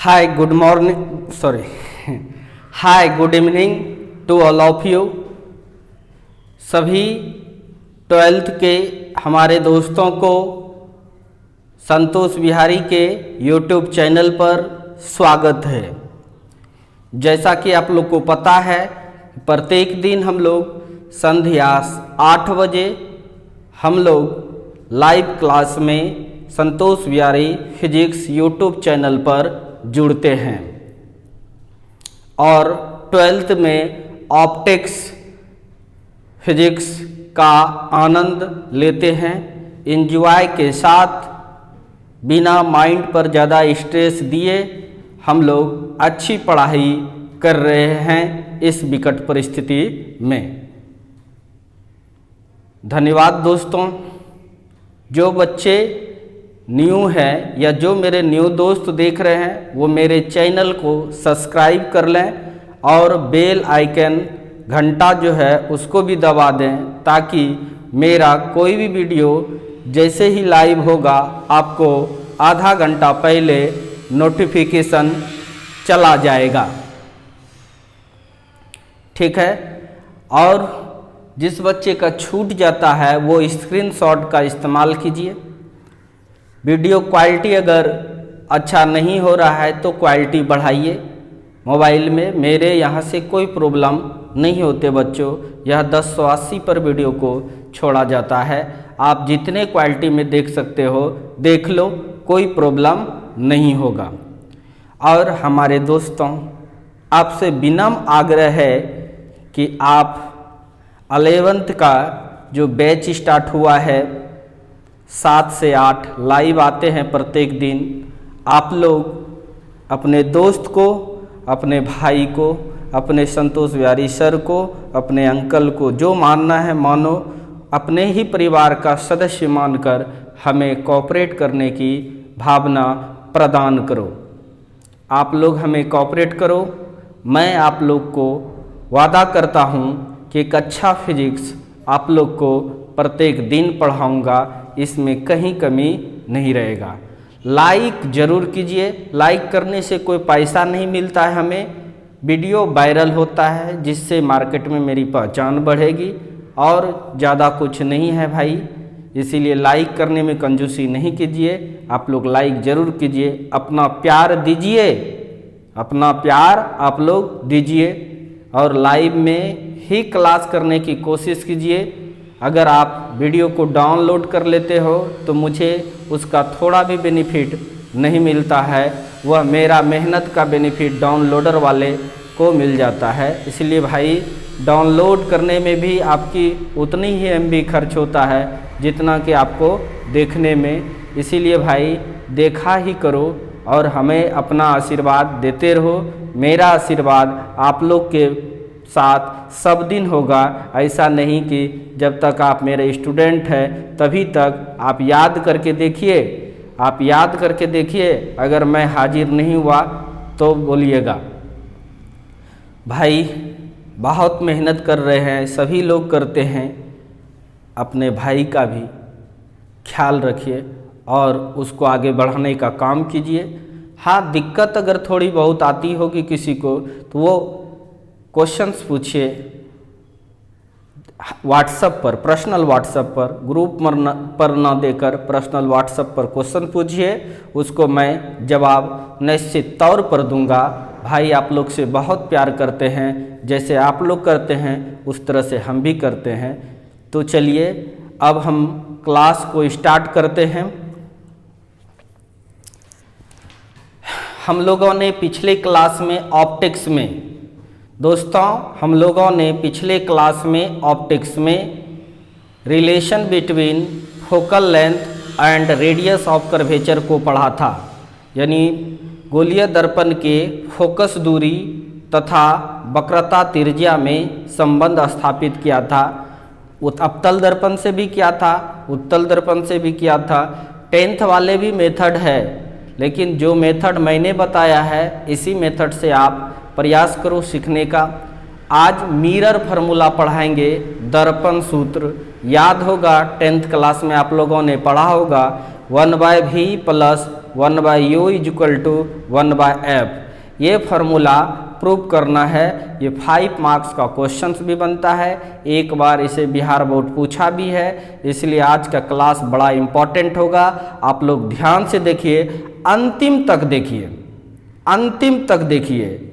Hi, good morning. Sorry. Hi, good evening to all of you. सभी 12th के हमारे दोस्तों को संतोष बिहारी के YouTube चैनल पर स्वागत है। जैसा कि आप लोग को पता है, प्रत्येक दिन हम लोग संध्या 8 बजे हम लोग लाइव क्लास में संतोष बिहारी फिजिक्स YouTube चैनल पर जुड़ते हैं और 12th में ऑप्टिक्स फिजिक्स का आनंद लेते हैं। एंजॉय के साथ बिना माइंड पर ज़्यादा स्ट्रेस दिए हम लोग अच्छी पढ़ाई कर रहे हैं इस विकट परिस्थिति में। धन्यवाद दोस्तों। जो बच्चे न्यू है या जो मेरे न्यू दोस्त देख रहे हैं वो मेरे चैनल को सब्सक्राइब कर लें और बेल आइकन घंटा जो है उसको भी दबा दें ताकि मेरा कोई भी वीडियो जैसे ही लाइव होगा आपको आधा घंटा पहले नोटिफिकेशन चला जाएगा। ठीक है। और जिस बच्चे का छूट जाता है वो स्क्रीनशॉट का इस्तेमाल कीजिए। वीडियो क्वालिटी अगर अच्छा नहीं हो रहा है तो क्वालिटी बढ़ाइए। मोबाइल में मेरे यहाँ से कोई प्रॉब्लम नहीं होते बच्चों। यह 1080 पर वीडियो को छोड़ा जाता है। आप जितने क्वालिटी में देख सकते हो देख लो, कोई प्रॉब्लम नहीं होगा। और हमारे दोस्तों, आपसे विनम्र आग्रह है कि आप 11th का जो बैच स्टार्ट हुआ है 7 से 8 लाइव आते हैं प्रत्येक दिन। आप लोग अपने दोस्त को, अपने भाई को, अपने संतोष बिहारी सर को, अपने अंकल को जो मानना है मानो, अपने ही परिवार का सदस्य मानकर हमें कोऑपरेट करने की भावना प्रदान करो। आप लोग हमें कोऑपरेट करो। मैं आप लोग को वादा करता हूँ कि कक्षा फिजिक्स आप लोग को प्रत्येक दिन पढ़ाऊँगा, इसमें कहीं कमी नहीं रहेगा। लाइक ज़रूर कीजिए। लाइक करने से कोई पैसा नहीं मिलता है हमें। वीडियो वायरल होता है जिससे मार्केट में मेरी पहचान बढ़ेगी और ज़्यादा कुछ नहीं है भाई। इसीलिए लाइक करने में कंजूसी नहीं कीजिए। आप लोग लाइक ज़रूर कीजिए। अपना प्यार दीजिए, अपना प्यार आप लोग दीजिए और लाइव में ही क्लास करने की कोशिश कीजिए। अगर आप वीडियो को डाउनलोड कर लेते हो तो मुझे उसका थोड़ा भी बेनिफिट नहीं मिलता है, वह मेरा मेहनत का बेनिफिट डाउनलोडर वाले को मिल जाता है। इसलिए भाई डाउनलोड करने में भी आपकी उतनी ही MB खर्च होता है जितना कि आपको देखने में। इसीलिए भाई देखा ही करो और हमें अपना आशीर्वाद देते रहो। मेरा आशीर्वाद आप लोग के साथ सब दिन होगा। ऐसा नहीं कि जब तक आप मेरे स्टूडेंट हैं तभी तक आप याद करके देखिए। आप याद करके देखिए, अगर मैं हाजिर नहीं हुआ तो बोलिएगा। भाई बहुत मेहनत कर रहे हैं, सभी लोग करते हैं। अपने भाई का भी ख्याल रखिए और उसको आगे बढ़ाने का काम कीजिए। हाँ, दिक्कत अगर थोड़ी बहुत आती होगी किसी को तो वो क्वेश्चंस पूछिए व्हाट्सएप पर, पर्सनल व्हाट्सएप पर, ग्रुप पर ना देकर पर्सनल व्हाट्सएप पर क्वेश्चन पूछिए। उसको मैं जवाब निश्चित तौर पर दूंगा। भाई आप लोग से बहुत प्यार करते हैं, जैसे आप लोग करते हैं उस तरह से हम भी करते हैं। तो चलिए अब हम क्लास को स्टार्ट करते हैं। हम लोगों ने पिछले क्लास में ऑप्टिक्स में दोस्तों हम लोगों ने पिछले क्लास में ऑप्टिक्स में relation between focal length and radius of curvature को पढ़ा था। यानी गोलीय दर्पण के फोकस दूरी तथा वक्रता त्रिज्या में संबंध स्थापित किया था। अवतल दर्पण से भी किया था, उत्तल दर्पण से भी किया था। 10th वाले भी मेथड है, लेकिन जो मेथड मैंने बताया है इसी मेथड से आप प्रयास करो सीखने का। आज मिरर फार्मूला पढ़ाएंगे, दर्पण सूत्र याद होगा। 10th क्लास में आप लोगों ने पढ़ा होगा 1/v + 1/u = 1/f। ये फार्मूला प्रूव करना है। ये 5 मार्क्स का क्वेश्चंस भी बनता है, एक बार इसे बिहार बोर्ड पूछा भी है, इसलिए आज का क्लास बड़ा इम्पॉर्टेंट होगा। आप लोग ध्यान से देखिए, अंतिम तक देखिए, अंतिम तक देखिए।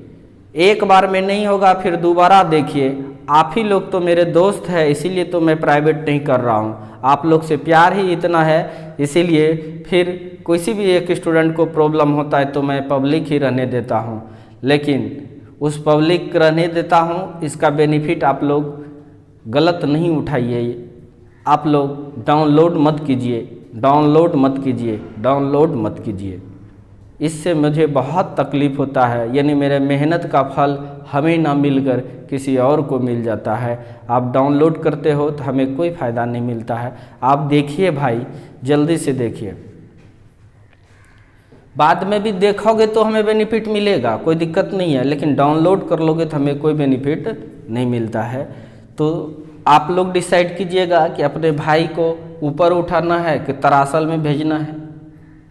एक बार में नहीं होगा, फिर दोबारा देखिए। आप ही लोग तो मेरे दोस्त हैं, इसीलिए तो मैं प्राइवेट नहीं कर रहा हूँ। आप लोग से प्यार ही इतना है, इसीलिए फिर किसी भी एक स्टूडेंट को प्रॉब्लम होता है तो मैं पब्लिक ही रहने देता हूँ, लेकिन उस पब्लिक रहने देता हूँ, इसका बेनिफिट आप लोग गलत नहीं उठाइए। आप लोग डाउनलोड मत कीजिए, डाउनलोड मत कीजिए, डाउनलोड मत कीजिए। इससे मुझे बहुत तकलीफ़ होता है, यानी मेरे मेहनत का फल हमें ना मिलकर किसी और को मिल जाता है। आप डाउनलोड करते हो तो हमें कोई फ़ायदा नहीं मिलता है। आप देखिए भाई, जल्दी से देखिए, बाद में भी देखोगे तो हमें बेनिफिट मिलेगा, कोई दिक्कत नहीं है, लेकिन डाउनलोड कर लोगे तो हमें कोई बेनिफिट नहीं मिलता है। तो आप लोग डिसाइड कीजिएगा कि अपने भाई को ऊपर उठाना है कि तरासल में भेजना है।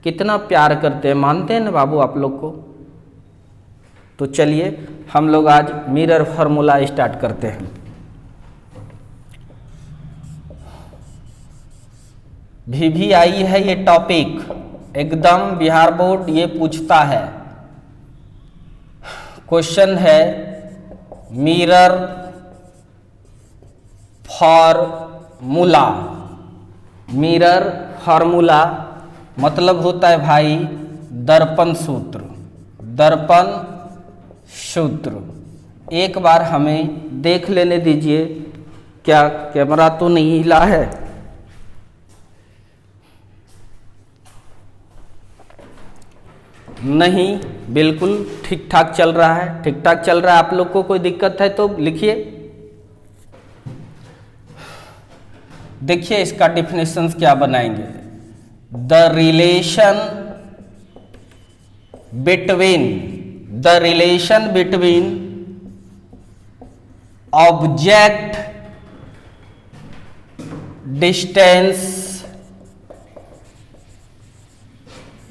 कितना प्यार करते हैं, मानते हैं ना बाबू आप लोग को। तो चलिए हम लोग आज मिरर फार्मूला स्टार्ट करते हैं। भी आई है ये टॉपिक, एकदम बिहार बोर्ड ये पूछता है। क्वेश्चन है मिरर फार्मूला। मिरर फार्मूला मतलब होता है भाई दर्पण सूत्र, दर्पण सूत्र। एक बार हमें देख लेने दीजिए, क्या कैमरा तो नहीं हिला है? नहीं, बिल्कुल ठीक ठाक चल रहा है, ठीक ठाक चल रहा है। आप लोग को कोई दिक्कत है तो लिखिए। देखिए इसका डिफिनेशंस क्या बनाएंगे। The relation between object distance,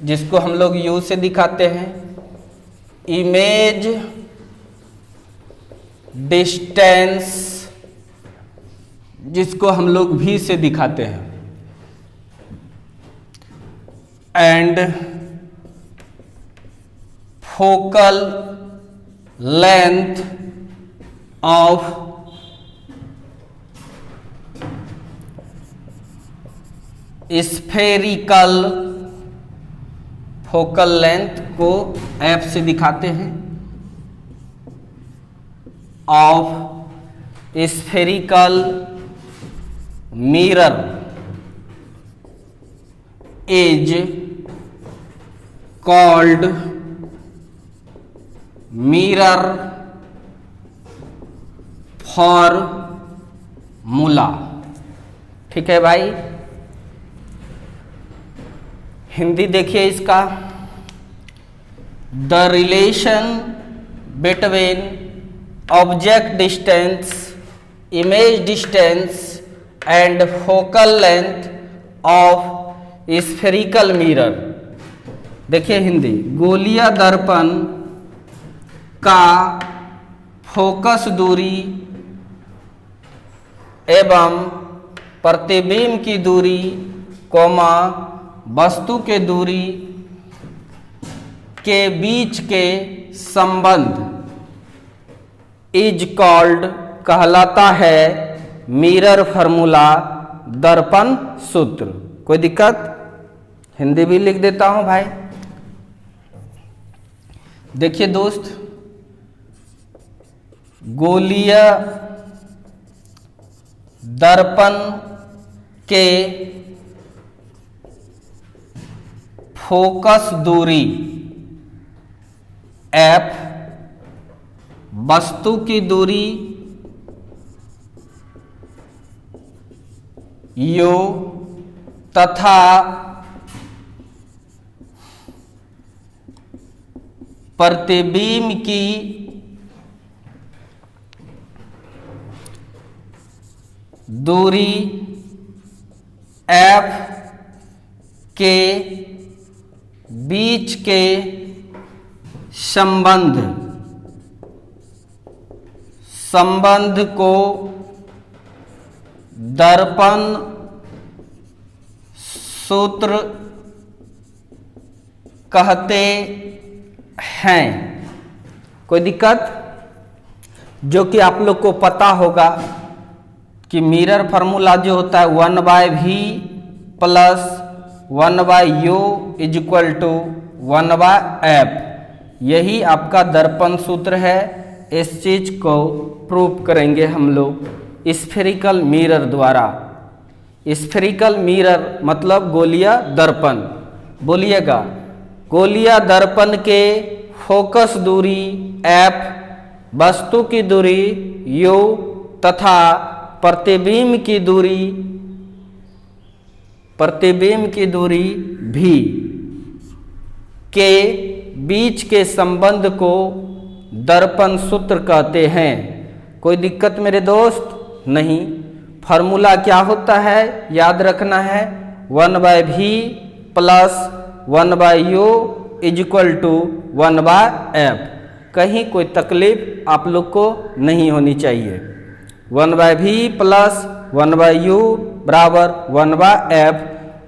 जिसको हम लोग यू से दिखाते हैं, इमेज डिस्टेंस, जिसको हम लोग भी से दिखाते हैं, and focal length of spherical, focal length को एफ से दिखाते हैं, of spherical mirror is called mirror formula. ठीक है भाई, हिंदी देखिए इसका। The relation between object distance, image distance and focal length of spherical mirror. देखिए हिंदी, गोलीय दर्पण का फोकस दूरी एवं प्रतिबिंब की दूरी, कोमा वस्तु के दूरी के बीच के संबंध इज कॉल्ड कहलाता है मिरर फार्मूला, दर्पण सूत्र। कोई दिक्कत? हिंदी भी लिख देता हूं भाई। देखिए दोस्त, गोलीय दर्पण के फोकस दूरी F, वस्तु की दूरी U तथा प्रतिबिंब की दूरी F के बीच के संबंध को दर्पण सूत्र कहते हैं। कोई दिक्कत? जो कि आप लोग को पता होगा कि मिरर फार्मूला जो होता है 1/v plus 1/u equal to 1/f, यही आपका दर्पण सूत्र है। इस चीज को प्रूव करेंगे हम लोग स्फेरिकल मिरर द्वारा। स्फेरिकल मिरर मतलब गोलीय दर्पण। बोलिएगा, गोलीय दर्पण के फोकस दूरी f, वस्तु की दूरी u तथा प्रतिबिंब की दूरी v के बीच के संबंध को दर्पण सूत्र कहते हैं। कोई दिक्कत मेरे दोस्त? नहीं। फार्मूला क्या होता है याद रखना है, 1/v plus 1/u equal to 1/f। कहीं कोई तकलीफ आप लोग को नहीं होनी चाहिए। 1/v प्लस 1/u बराबर 1/f।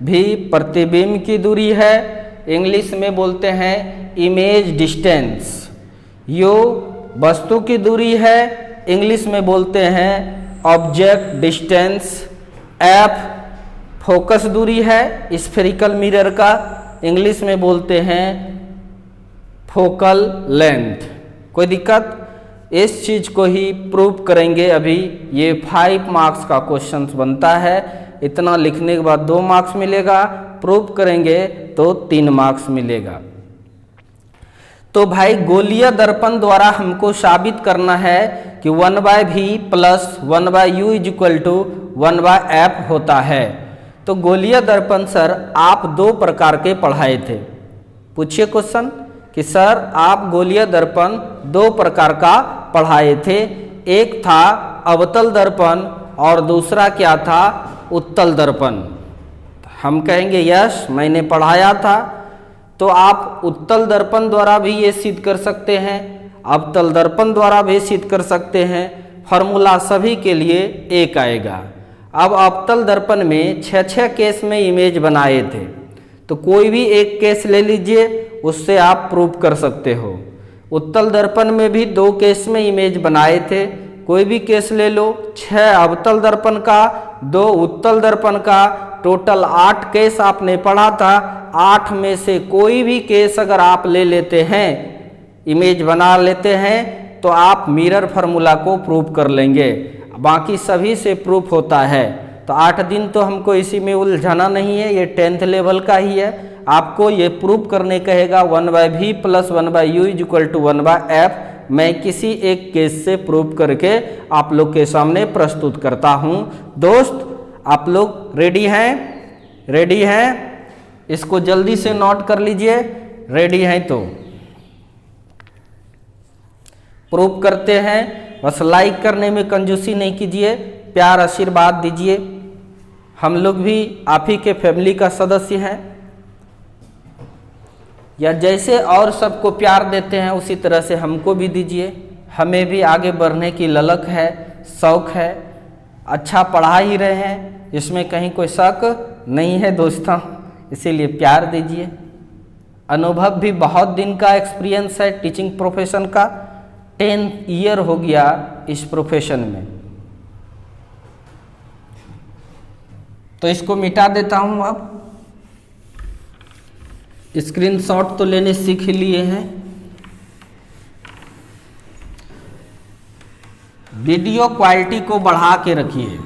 भी प्रतिबिंब की दूरी है, इंग्लिश में बोलते हैं इमेज डिस्टेंस। u वस्तु की दूरी है, इंग्लिश में बोलते हैं ऑब्जेक्ट डिस्टेंस। f फोकस दूरी है स्फेरिकल मिरर का, इंग्लिश में बोलते हैं फोकल लेंथ। कोई दिक्कत? इस चीज को ही प्रूव करेंगे अभी। ये 5 मार्क्स का क्वेश्चन बनता है। इतना लिखने के बाद 2 मार्क्स मिलेगा, प्रूव करेंगे तो 3 मार्क्स मिलेगा। तो भाई गोलीय दर्पण द्वारा हमको साबित करना है कि 1/v plus 1/u equal to 1/f होता है। तो गोलीय दर्पण सर आप 2 प्रकार के पढ़ाए थे। पूछिए क्वेश्चन कि सर आप गोलीय दर्पण 2 प्रकार का पढ़ाए थे। एक था अवतल दर्पण और दूसरा क्या था? उत्तल दर्पण। हम कहेंगे यस मैंने पढ़ाया था। तो आप उत्तल दर्पण द्वारा भी ये सिद्ध कर सकते हैं, अवतल दर्पण द्वारा भी सिद्ध कर सकते हैं। फार्मूला सभी के लिए एक आएगा। अब अवतल दर्पण में 6 केस में इमेज बनाए थे, तो कोई भी एक केस ले लीजिए, उससे आप प्रूव कर सकते हो। उत्तल दर्पण में भी 2 केस में इमेज बनाए थे, कोई भी केस ले लो। 6 अवतल दर्पण का, 2 उत्तल दर्पण का, टोटल 8 केस आपने पढ़ा था। 8 में से कोई भी केस अगर आप ले लेते हैं, इमेज बना लेते हैं, तो आप मिरर फार्मूला को प्रूव कर लेंगे। बाकी सभी से प्रूफ होता है। तो 8 दिन तो हमको इसी में उलझाना नहीं है, ये 10th लेवल का ही है। आपको ये प्रूव करने कहेगा 1/v plus 1/u equal to 1/f। मैं किसी एक केस से प्रूव करके आप लोग के सामने प्रस्तुत करता हूँ। दोस्त आप लोग रेडी हैं? रेडी हैं? इसको जल्दी से नोट कर लीजिए। रेडी हैं तो प्रूव करते हैं। बस लाइक करने में कंजूसी नहीं कीजिए, प्यार आशीर्वाद दीजिए। हम लोग भी आप ही के फैमिली का सदस्य हैं, या जैसे और सबको प्यार देते हैं उसी तरह से हमको भी दीजिए। हमें भी आगे बढ़ने की ललक है, शौक है। अच्छा पढ़ा ही रहे हैं, इसमें कहीं कोई शक नहीं है दोस्तों, इसीलिए प्यार दीजिए। अनुभव भी बहुत दिन का एक्सपीरियंस है टीचिंग प्रोफेशन का, 10 ईयर हो गया इस प्रोफेशन में। तो इसको मिटा देता हूं। अब स्क्रीनशॉट तो लेने सीख लिए हैं। वीडियो क्वालिटी को बढ़ा के रखिए।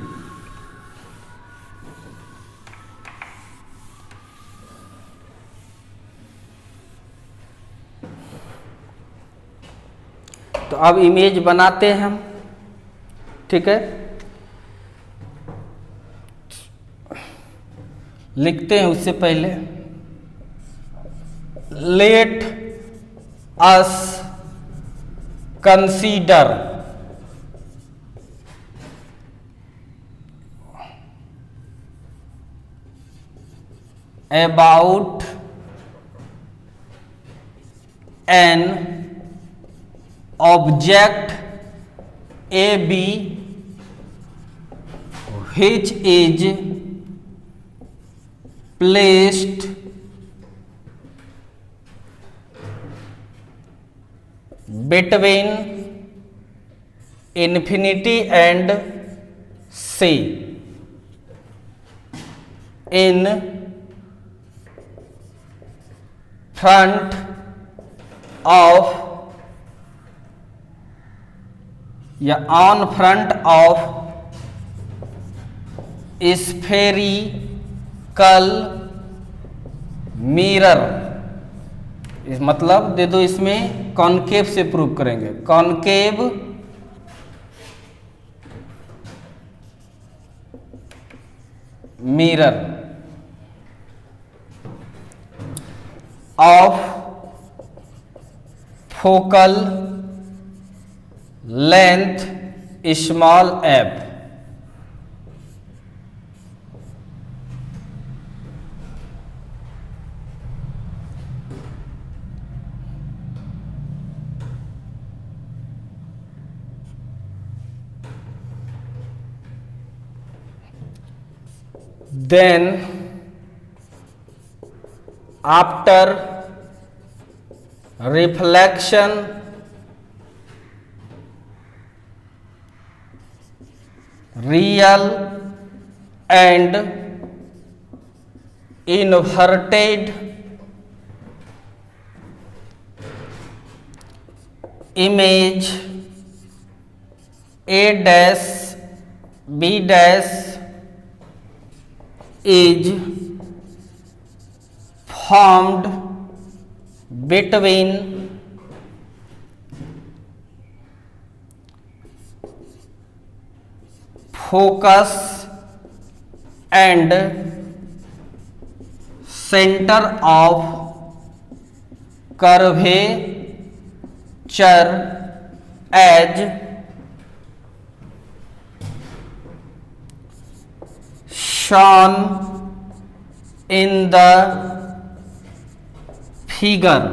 तो अब इमेज बनाते हैं हम, ठीक है। लिखते हैं उससे पहले let us consider about an object AB which is placed between infinity and C in front of या on front of spherical mirror। इस मतलब दे दो, इसमें कॉनकेव से प्रूव करेंगे, concave mirror of focal length small F. Then after reflection real and inverted image A dash B dash is formed between focus and center of curvature as shown in the figure।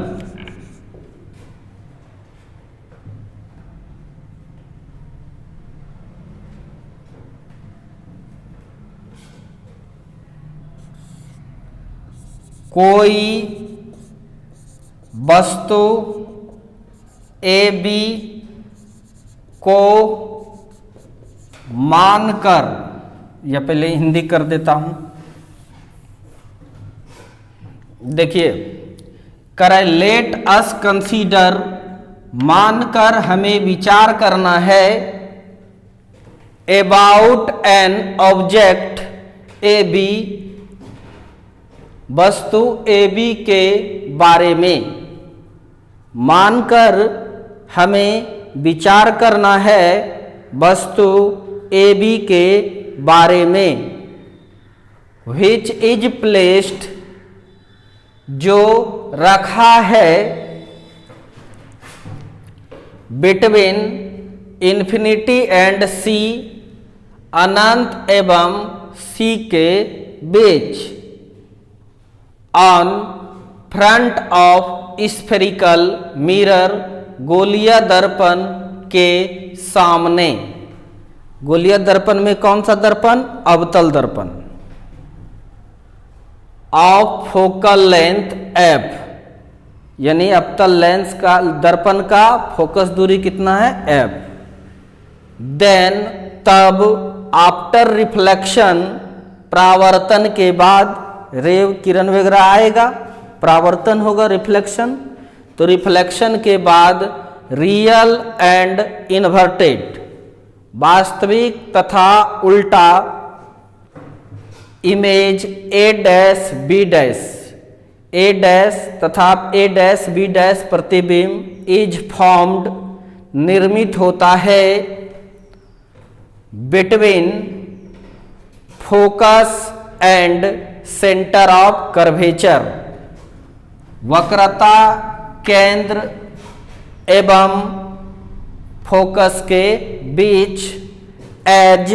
कोई वस्तु A B को मानकर, या पहले हिंदी कर देता हूं, देखिए करे लेट अस कंसीडर, मानकर हमें विचार करना है, about an object A B, वस्तु ए बी के बारे में, मानकर हमें विचार करना है वस्तु ए बी के बारे में, which is placed, जो रखा है, between infinity and C, अनंत एवं C के बीच, on front of spherical mirror, गोलीय दर्पण के सामने। गोलीय दर्पण में कौन सा दर्पण? अवतल दर्पण। ऑफ फोकल लेंथ एफ, यानी अवतल लेंस का दर्पण का फोकस दूरी कितना है? एफ। देन तब आफ्टर रिफ्लेक्शन, परावर्तन के बाद रेव किरण वगैरह आएगा, परावर्तन होगा, रिफ्लेक्शन। तो रिफ्लेक्शन के बाद रियल एंड इन्वर्टेड, वास्तविक तथा उल्टा, image A dash B dash, A dash तथा ए डैश बी डैश प्रतिबिंब इज फॉर्म्ड, निर्मित होता है, between focus and centre of curvature, वक्रता केंद्र एवं फोकस के बीच, as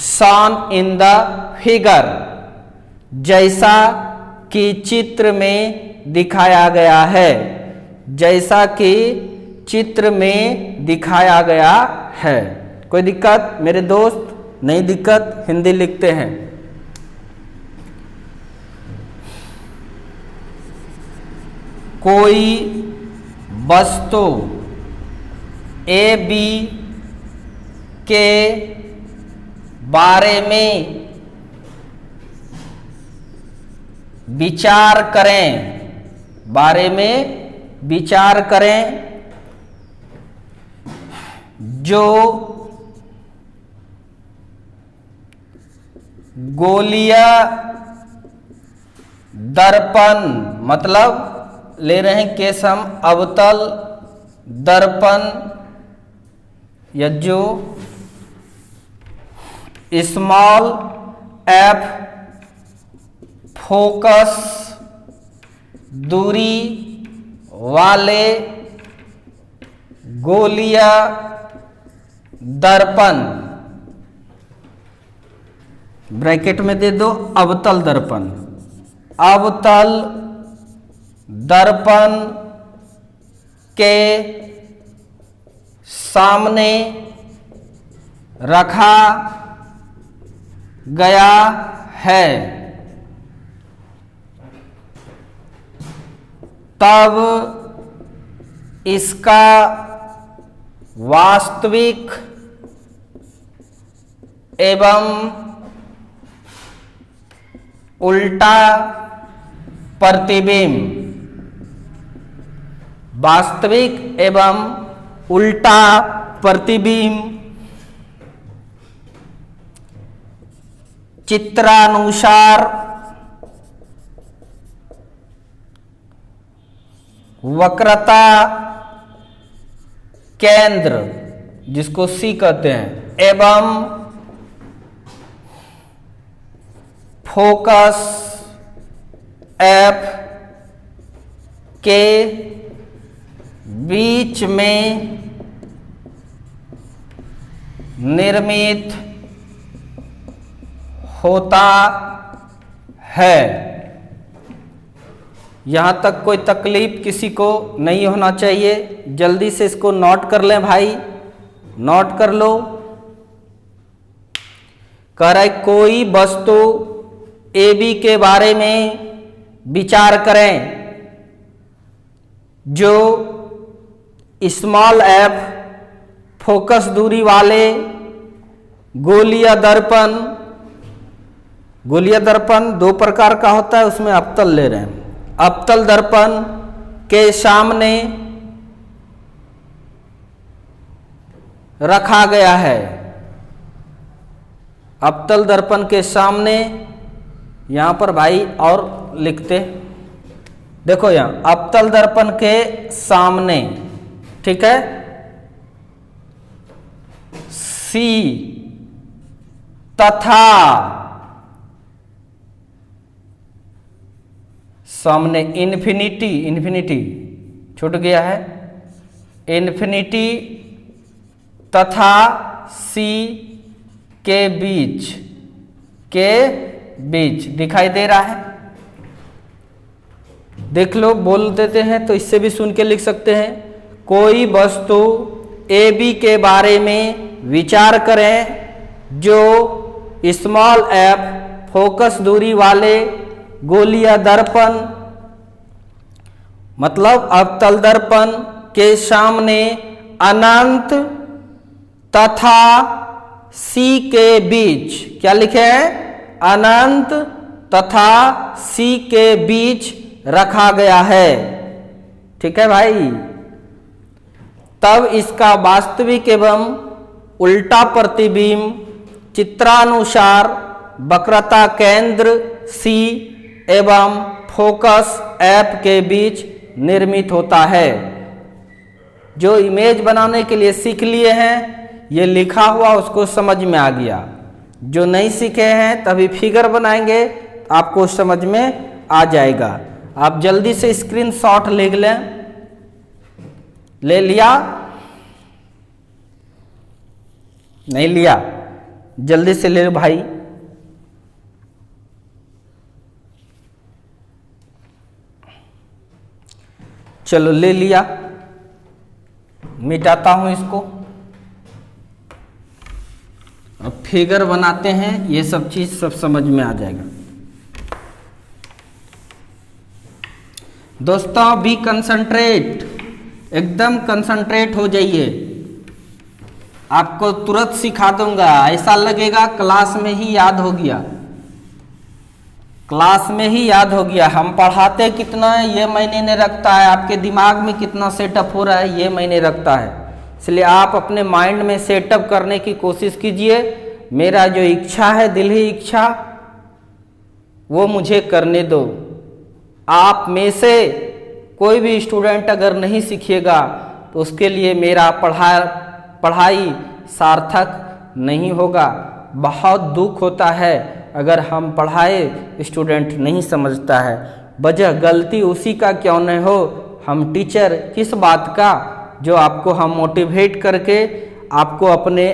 shown in the figure, जैसा कि चित्र में दिखाया गया है। जैसा कि चित्र में दिखाया गया है। कोई दिक्कत मेरे दोस्त? नहीं दिक्कत, हिंदी लिखते हैं। कोई वस्तु ए बी के बारे में विचार करें, बारे में विचार करें, जो गोलीय दर्पण, मतलब ले रहे हैं केस हम अवतल दर्पण, या जो स्मॉल एफ फोकस दूरी वाले गोलीय दर्पण, ब्रैकेट में दे दो अवतल दर्पण, अवतल दर्पण के सामने रखा गया है, तब इसका वास्तविक एवं उल्टा प्रतिबिंब, वास्तविक एवं उल्टा प्रतिबिंब चित्रानुसार वक्रता केंद्र, जिसको सी कहते हैं, एवं फोकस एफ के बीच में निर्मित होता है। यहां तक कोई तकलीफ किसी को नहीं होना चाहिए। जल्दी से इसको नोट कर लें भाई, नोट कर लो। कह रहा है कोई वस्तु ए बी के बारे में विचार करें जो स्मॉल एफ फोकस दूरी वाले गोलीय दर्पण, गोलीय दर्पण दो प्रकार का होता है, उसमें अवतल ले रहे हैं, अवतल दर्पण के सामने रखा गया है, अवतल दर्पण के सामने। यहां पर भाई और लिखते, देखो यहां अवतल दर्पण के सामने, ठीक है, सी तथा सामने इन्फिनिटी, इन्फिनिटी छूट गया है, इन्फिनिटी तथा सी के बीच, के बीच दिखाई दे रहा है। देख लो, बोल देते हैं तो इससे भी सुन के लिख सकते हैं। कोई वस्तु ए बी के बारे में विचार करें जो स्मॉल एफ फोकस दूरी वाले गोलीय दर्पण, मतलब अवतल दर्पण के सामने अनंत तथा सी के बीच, क्या लिखे हैं, अनंत तथा सी के बीच रखा गया है, ठीक है भाई। तब इसका वास्तविक एवं उल्टा प्रतिबिंब चित्रानुसार वक्रता केंद्र सी एवं फोकस एफ के बीच निर्मित होता है। जो इमेज बनाने के लिए सीख लिए हैं, ये लिखा हुआ उसको समझ में आ गया। जो नहीं सीखे हैं तभी फिगर बनाएंगे, आपको समझ में आ जाएगा। आप जल्दी से स्क्रीनशॉट ले लें। ले लिया? नहीं लिया? जल्दी से ले लो भाई। चलो ले लिया, मिटाता हूं इसको। अब फिगर बनाते हैं, ये सब चीज सब समझ में आ जाएगा। दोस्तों बी कंसंट्रेट, एकदम कंसंट्रेट हो जाइए। आपको तुरंत सिखा दूंगा, ऐसा लगेगा क्लास में ही याद हो गया, क्लास में ही याद हो गया। हम पढ़ाते कितना है ये मायने नहीं रखता है, आपके दिमाग में कितना सेटअप हो रहा है ये मायने रखता है। इसलिए आप अपने माइंड में सेटअप करने की कोशिश कीजिए। मेरा जो इच्छा है, दिल ही इच्छा, वो मुझे करने दो। आप में से कोई भी स्टूडेंट अगर नहीं सीखिएगा तो उसके लिए मेरा पढ़ाई सार्थक नहीं होगा। बहुत दुख होता है अगर हम पढ़ाए स्टूडेंट नहीं समझता है। वजह गलती उसी का क्यों न हो, हम टीचर किस बात का, जो आपको हम मोटिवेट करके, आपको अपने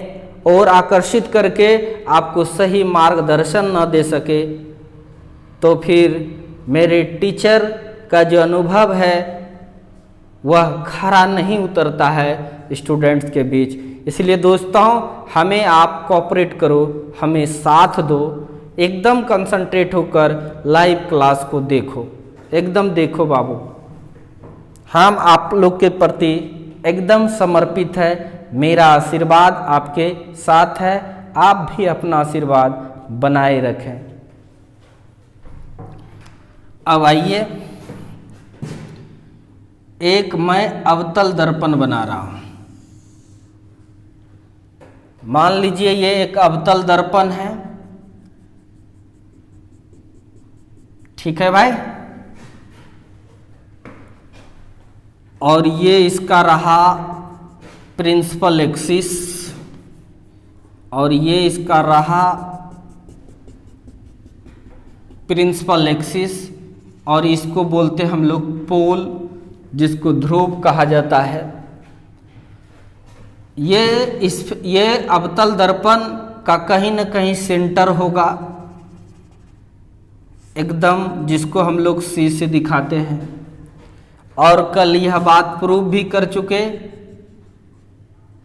और आकर्षित करके आपको सही मार्गदर्शन न दे सके, तो फिर मेरे टीचर का जो अनुभव है वह खरा नहीं उतरता है स्टूडेंट्स के बीच। इसलिए दोस्तों हमें आप कोऑपरेट करो, हमें साथ दो, एकदम कंसंट्रेट होकर लाइव क्लास को देखो, एकदम देखो बाबू। हम आप लोग के प्रति एकदम समर्पित है, मेरा आशीर्वाद आपके साथ है, आप भी अपना आशीर्वाद बनाए रखें। अब आइए, एक मैं अवतल दर्पण बना रहा हूं। मान लीजिए ये एक अवतल दर्पण है, ठीक है भाई, और ये इसका रहा प्रिंसिपल एक्सिस, और ये इसका रहा प्रिंसिपल एक्सिस, और इसको बोलते हम लोग पोल, जिसको ध्रुव कहा जाता है। ये अवतल दर्पण का कहीं न कहीं सेंटर होगा, एकदम, जिसको हम लोग सी से दिखाते हैं। और कल यह बात प्रूव भी कर चुके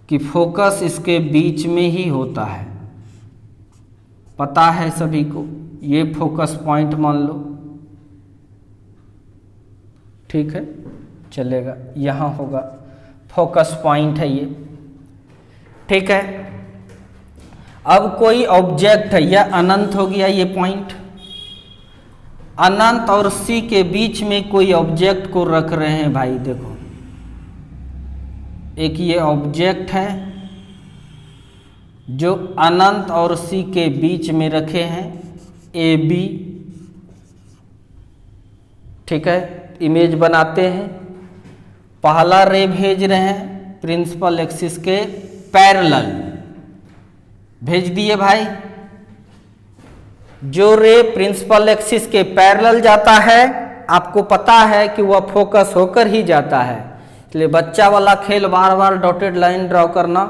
कि फोकस इसके बीच में ही होता है, पता है सभी को। ये फोकस पॉइंट मान लो, ठीक है, चलेगा, यहाँ होगा फोकस पॉइंट है ये, ठीक है। अब कोई ऑब्जेक्ट है, यह अनंत हो गया ये पॉइंट, अनंत और सी के बीच में कोई ऑब्जेक्ट को रख रहे हैं भाई। देखो एक ये ऑब्जेक्ट है जो अनंत और सी के बीच में रखे हैं, ए बी, ठीक है। इमेज बनाते हैं, पहला रे भेज रहे हैं प्रिंसिपल एक्सिस के पैरेलल, भेज दिए भाई। जो रे प्रिंसिपल एक्सिस के पैरेलल जाता है, आपको पता है कि वह फोकस होकर ही जाता है, इसलिए बच्चा वाला खेल बार बार डॉटेड लाइन ड्रॉ करना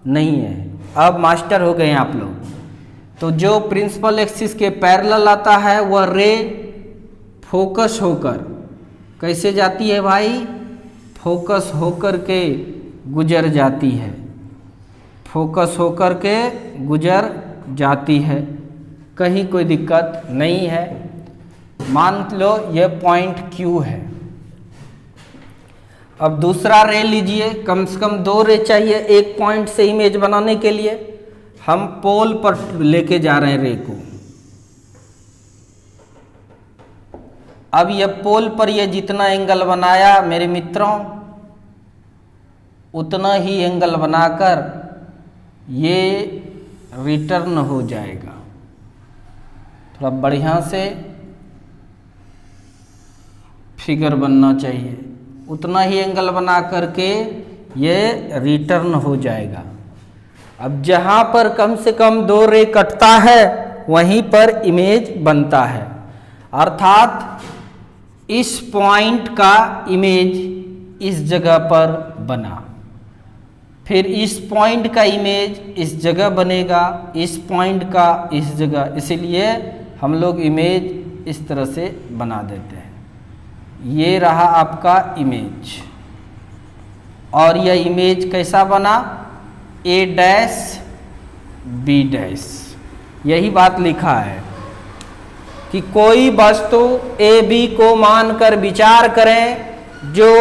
नहीं है। अब मास्टर हो गए आप लोग। तो जो प्रिंसिपल एक्सिस के पैरेलल आता है वह रे फोकस होकर कैसे जाती है भाई, फोकस होकर के गुजर जाती है, फोकस होकर के गुजर जाती है, कहीं कोई दिक्कत नहीं है। मान लो ये पॉइंट Q है। अब दूसरा रे लीजिए, कम से कम 2 रे चाहिए एक पॉइंट से इमेज बनाने के लिए। हम पोल पर लेके जा रहे हैं रे को। अब ये पोल पर ये जितना एंगल बनाया मेरे मित्रों, उतना ही एंगल बनाकर ये रिटर्न हो जाएगा। थोड़ा बढ़िया से फिगर बनना चाहिए, उतना ही एंगल बना करके ये रिटर्न हो जाएगा। अब जहाँ पर कम से कम 2 रे कटता है वहीं पर इमेज बनता है, अर्थात इस पॉइंट का इमेज इस जगह पर बना, फिर इस पॉइंट का इमेज इस जगह बनेगा, इस पॉइंट का इस जगह। इसीलिए हम लोग इमेज इस तरह से बना देते हैं। ये रहा आपका इमेज, और यह इमेज कैसा बना, ए डैश बी डैश। यही बात लिखा है कि कोई वस्तु ए बी को मानकर विचार करें जो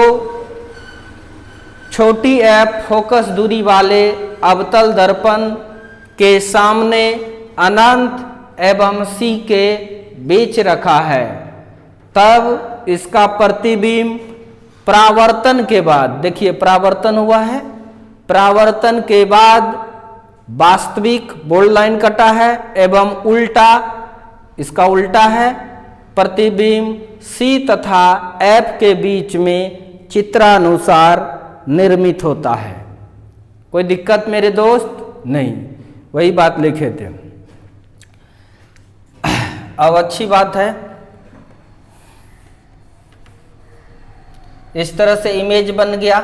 छोटी एफ फोकस दूरी वाले अवतल दर्पण के सामने अनंत एवं सी के बीच रखा है, तब इसका प्रतिबिंब परावर्तन के बाद, देखिए परावर्तन हुआ है, परावर्तन के बाद वास्तविक बोल्ड लाइन कटा है एवं उल्टा, इसका उल्टा है, प्रतिबिंब सी तथा एफ के बीच में चित्रानुसार निर्मित होता है। कोई दिक्कत मेरे दोस्त? नहीं, वही बात लिखे थे। अब अच्छी बात है, इस तरह से इमेज बन गया।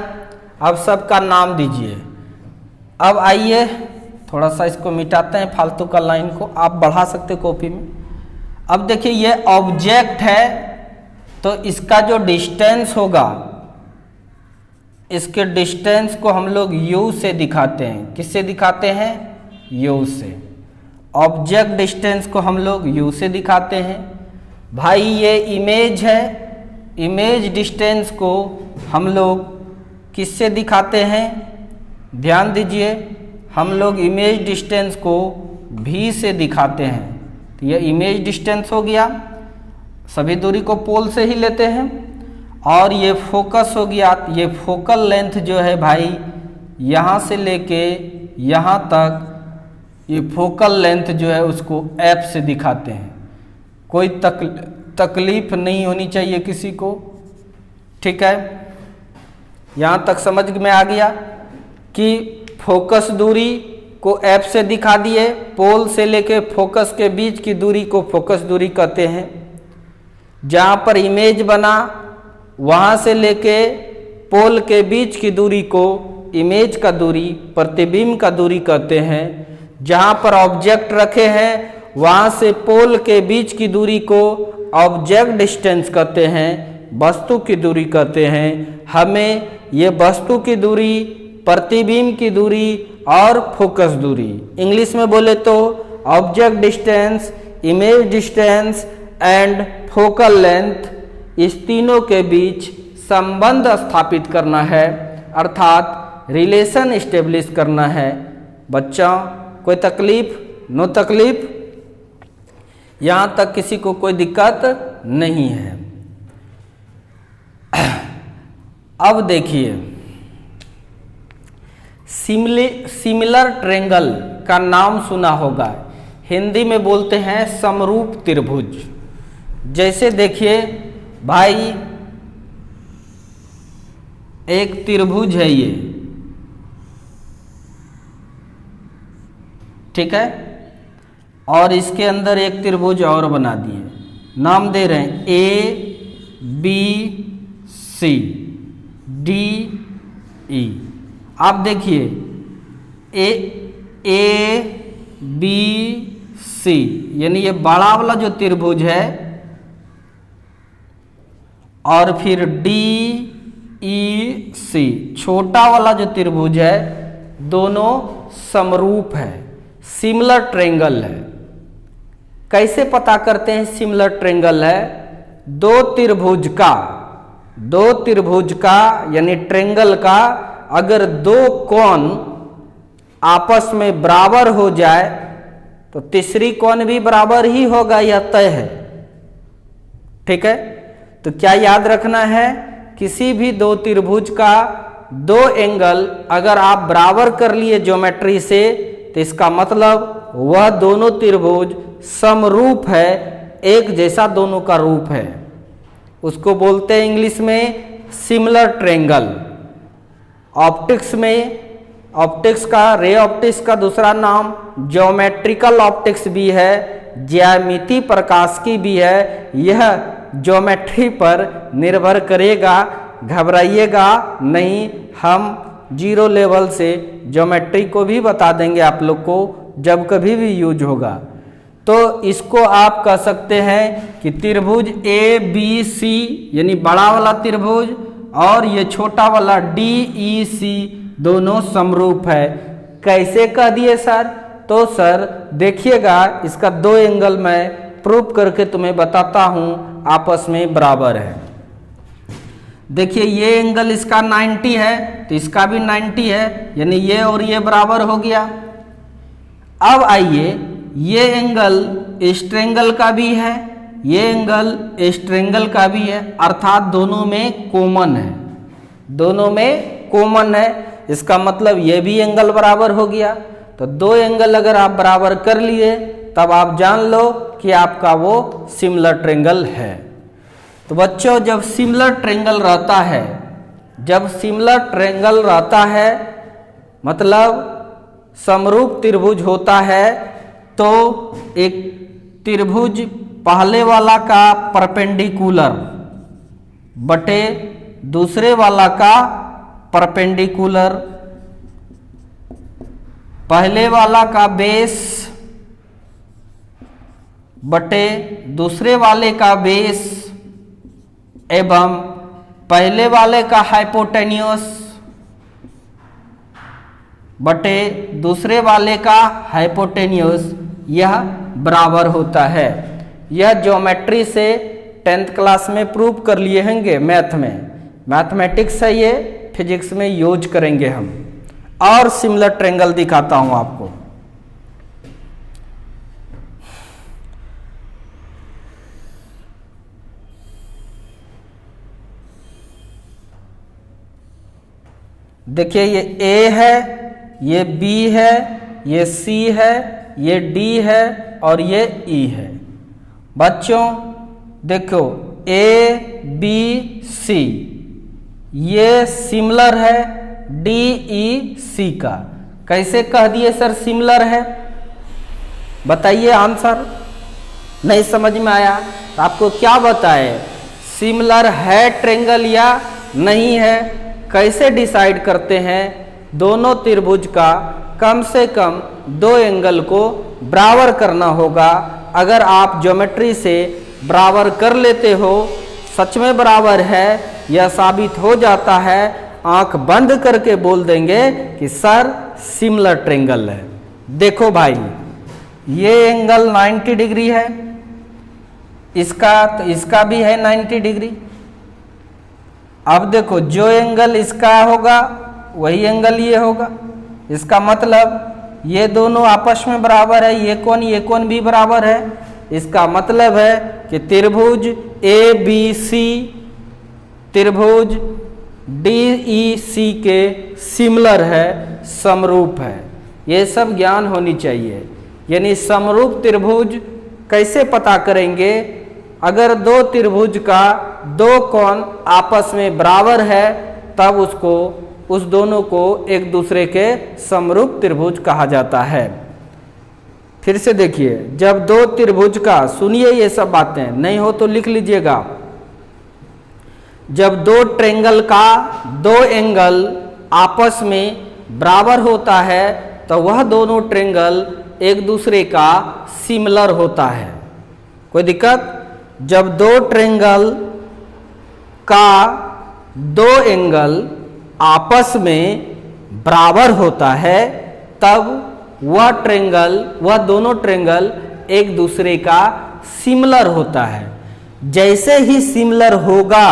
अब सबका नाम दीजिए। अब आइए थोड़ा सा इसको मिटाते हैं फालतू का लाइन को, आप बढ़ा सकते कॉपी में। अब देखिए ये ऑब्जेक्ट है, तो इसका जो डिस्टेंस होगा, इसके डिस्टेंस को हम लोग u से दिखाते हैं। किससे दिखाते हैं? u से। ऑब्जेक्ट डिस्टेंस को हम लोग u से दिखाते हैं। भाई ये इमेज है, इमेज डिस्टेंस को हम लोग किससे दिखाते हैं? ध्यान दीजिए, हम लोग इमेज डिस्टेंस को v से दिखाते हैं। तो ये इमेज डिस्टेंस हो गया, सभी दूरी को पोल से ही लेते हैं। और ये फोकस हो गया, ये फोकल लेंथ जो है भाई यहाँ से लेके यहाँ तक, ये फोकल लेंथ जो है उसको f से दिखाते हैं। कोई तकलीफ नहीं होनी चाहिए किसी को, ठीक है? यहाँ तक समझ में आ गया कि फोकस दूरी को f से दिखा दिए, पोल से लेके फोकस के बीच की दूरी को फोकस दूरी कहते हैं। जहाँ पर इमेज बना वहाँ से लेके पोल के बीच की दूरी को इमेज का दूरी, प्रतिबिंब का दूरी कहते हैं। जहाँ पर ऑब्जेक्ट रखे हैं वहाँ से पोल के बीच की दूरी को ऑब्जेक्ट डिस्टेंस कहते हैं, वस्तु की दूरी कहते हैं। हमें ये वस्तु की दूरी, प्रतिबिंब की दूरी और फोकस दूरी, इंग्लिश में बोले तो object distance, image distance and focal length, इस तीनों के बीच संबंध स्थापित करना है, अर्थात रिलेशन इस्टेब्लिश करना है। बच्चों कोई तकलीफ? नो तकलीफ, यहाँ तक किसी को कोई दिक्कत नहीं है। अब देखिए, सिमिलर ट्रेंगल का नाम सुना होगा, हिंदी में बोलते हैं समरूप त्रिभुज। जैसे देखिए भाई, एक त्रिभुज है ये, ठीक है, और इसके अंदर एक त्रिभुज और बना दिए, नाम दे रहे हैं A B C D E। आप देखिए A B C, यानी ये बड़ा वाला जो त्रिभुज है, और फिर D E C छोटा वाला जो त्रिभुज है, दोनों समरूप है, सिमिलर ट्रेंगल है। कैसे पता करते हैं सिमिलर ट्रेंगल है? दो त्रिभुज का यानी ट्रेंगल का अगर दो कोण आपस में बराबर हो जाए तो तीसरी कोण भी बराबर ही होगा, यह तय है, ठीक है? तो क्या याद रखना है, किसी भी दो त्रिभुज का दो एंगल अगर आप बराबर कर लिए ज्योमेट्री से, तो इसका मतलब वह दोनों त्रिभुज समरूप है, एक जैसा दोनों का रूप है। उसको बोलते हैं इंग्लिश में सिमिलर ट्रेंगल। ऑप्टिक्स में, ऑप्टिक्स का, रे ऑप्टिक्स का दूसरा नाम ज्योमेट्रिकल ऑप्टिक्स भी है, ज्यामिति प्रकाश की भी है। यह ज्योमेट्री पर निर्भर करेगा, घबराइएगा नहीं, हम जीरो लेवल से ज्योमेट्री को भी बता देंगे आप लोग को जब कभी भी यूज होगा। तो इसको आप कह सकते हैं कि त्रिभुज ए बी सी यानी बड़ा वाला त्रिभुज और ये छोटा वाला डी ई सी दोनों समरूप है। कैसे कह दिए सर? तो सर देखिएगा, इसका दो एंगल मैं प्रूव करके तुम्हें बताता हूं आपस में बराबर है। देखिए ये एंगल इसका 90 है तो इसका भी 90 है, यानी ये और ये बराबर हो गया। अब आइए, ये एंगल इस ट्रायंगल का भी है, ये एंगल इस ट्रायंगल का भी है, अर्थात दोनों में कॉमन है, दोनों में कॉमन है। इसका मतलब ये भी एंगल बराबर हो गया। तो दो एंगल अगर आप बराबर कर लिए तब आप जान लो कि आपका वो सिमिलर ट्रायंगल है। तो बच्चों जब सिमिलर ट्रायंगल रहता है, जब सिमिलर ट्रायंगल रहता है मतलब समरूप त्रिभुज होता है, तो एक त्रिभुज पहले वाला का परपेंडिकुलर बटे दूसरे वाला का परपेंडिकुलर, पहले वाला का बेस बटे दूसरे वाले का बेस एवं पहले वाले का हाइपोटेन्यूस बटे दूसरे वाले का हाइपोटेन्यूस, यह बराबर होता है। यह ज्योमेट्री से 10th क्लास में प्रूव कर लिए होंगे, मैथ में, मैथमेटिक्स है ये, फिजिक्स में यूज करेंगे हम। और सिमिलर ट्रायंगल दिखाता हूं आपको। देखिए ये A है, ये B है, ये C है, ये D है और ये E है। बच्चों देखो A B C ये सिमिलर है D E C का। कैसे कह दिए सर सिमिलर है? बताइए आंसर। नहीं समझ में आया तो आपको क्या बताए, सिमिलर है ट्रायंगल या नहीं है? कैसे डिसाइड करते हैं? दोनों त्रिभुज का कम से कम दो एंगल को बराबर करना होगा। अगर आप ज्योमेट्री से बराबर कर लेते हो, सच में बराबर है, यह साबित हो जाता है, आंख बंद करके बोल देंगे कि सर सिमिलर ट्रायंगल है। देखो भाई ये एंगल 90 डिग्री है, इसका तो इसका भी है 90 डिग्री। अब देखो जो एंगल इसका होगा वही एंगल ये होगा, इसका मतलब ये दोनों आपस में बराबर है, ये कोण भी बराबर है। इसका मतलब है कि त्रिभुज ए बी सी त्रिभुज डी ई सी के सिमिलर है, समरूप है। ये सब ज्ञान होनी चाहिए। यानी समरूप त्रिभुज कैसे पता करेंगे? अगर दो त्रिभुज का दो कोण आपस में बराबर है तब उसको, उस दोनों को एक दूसरे के समरूप त्रिभुज कहा जाता है। फिर से देखिए, जब दो त्रिभुज का, सुनिए ये सब बातें, नहीं हो तो लिख लीजिएगा। जब दो ट्रायंगल का दो एंगल आपस में बराबर होता है तो वह दोनों ट्रायंगल एक दूसरे का सिमिलर होता है। कोई दिक्कत? जब दो ट्रायंगल का दो एंगल आपस में बराबर होता है तब वह ट्रायंगल, वह दोनों ट्रायंगल एक दूसरे का सिमिलर होता है। जैसे ही सिमिलर होगा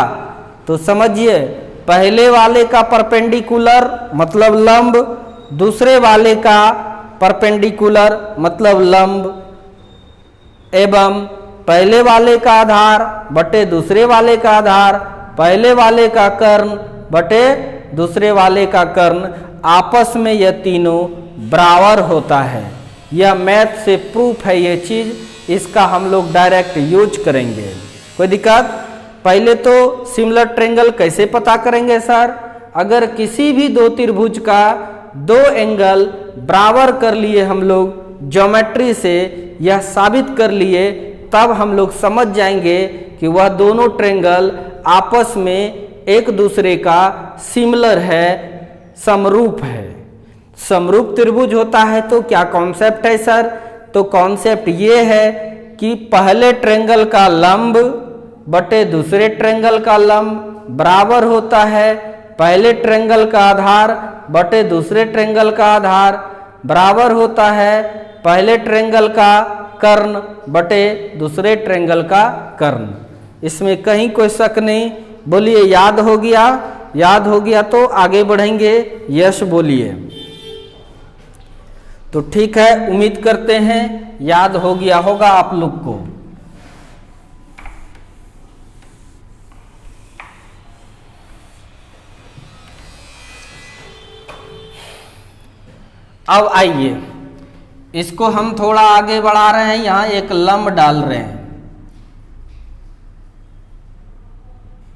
तो समझिए, पहले वाले का परपेंडिकुलर मतलब लंब, दूसरे वाले का परपेंडिकुलर मतलब लंब, एवं पहले वाले का आधार बटे दूसरे वाले का आधार, पहले वाले का कर्ण बटे दूसरे वाले का कर्ण, आपस में यह तीनों बराबर होता है। यह मैथ से प्रूफ है ये चीज, इसका हम लोग डायरेक्ट यूज करेंगे। कोई दिक्कत? पहले तो सिमिलर ट्रायंगल कैसे पता करेंगे सर? अगर किसी भी दो त्रिभुज का दो एंगल बराबर कर लिए हम लोग ज्योमेट्री से, यह साबित कर लिए, तब हम लोग समझ जाएंगे कि वह दोनों ट्रायंगल आपस में एक दूसरे का सिमिलर है, समरूप है। समरूप त्रिभुज होता है तो क्या कॉन्सेप्ट है सर? तो कॉन्सेप्ट ये है कि पहले ट्रायंगल का लंब बटे दूसरे ट्रायंगल का लंब बराबर होता है पहले ट्रायंगल का आधार बटे दूसरे ट्रायंगल का आधार बराबर होता है पहले ट्रायंगल का कर्ण बटे दूसरे ट्रायंगल का कर्ण। इसमें कहीं कोई शक नहीं। बोलिए याद हो गया? याद हो गया तो आगे बढ़ेंगे। यश बोलिए। तो ठीक है, उम्मीद करते हैं याद हो गया होगा आप लोग को। अब आइए इसको हम थोड़ा आगे बढ़ा रहे हैं। यहां एक लंब डाल रहे हैं,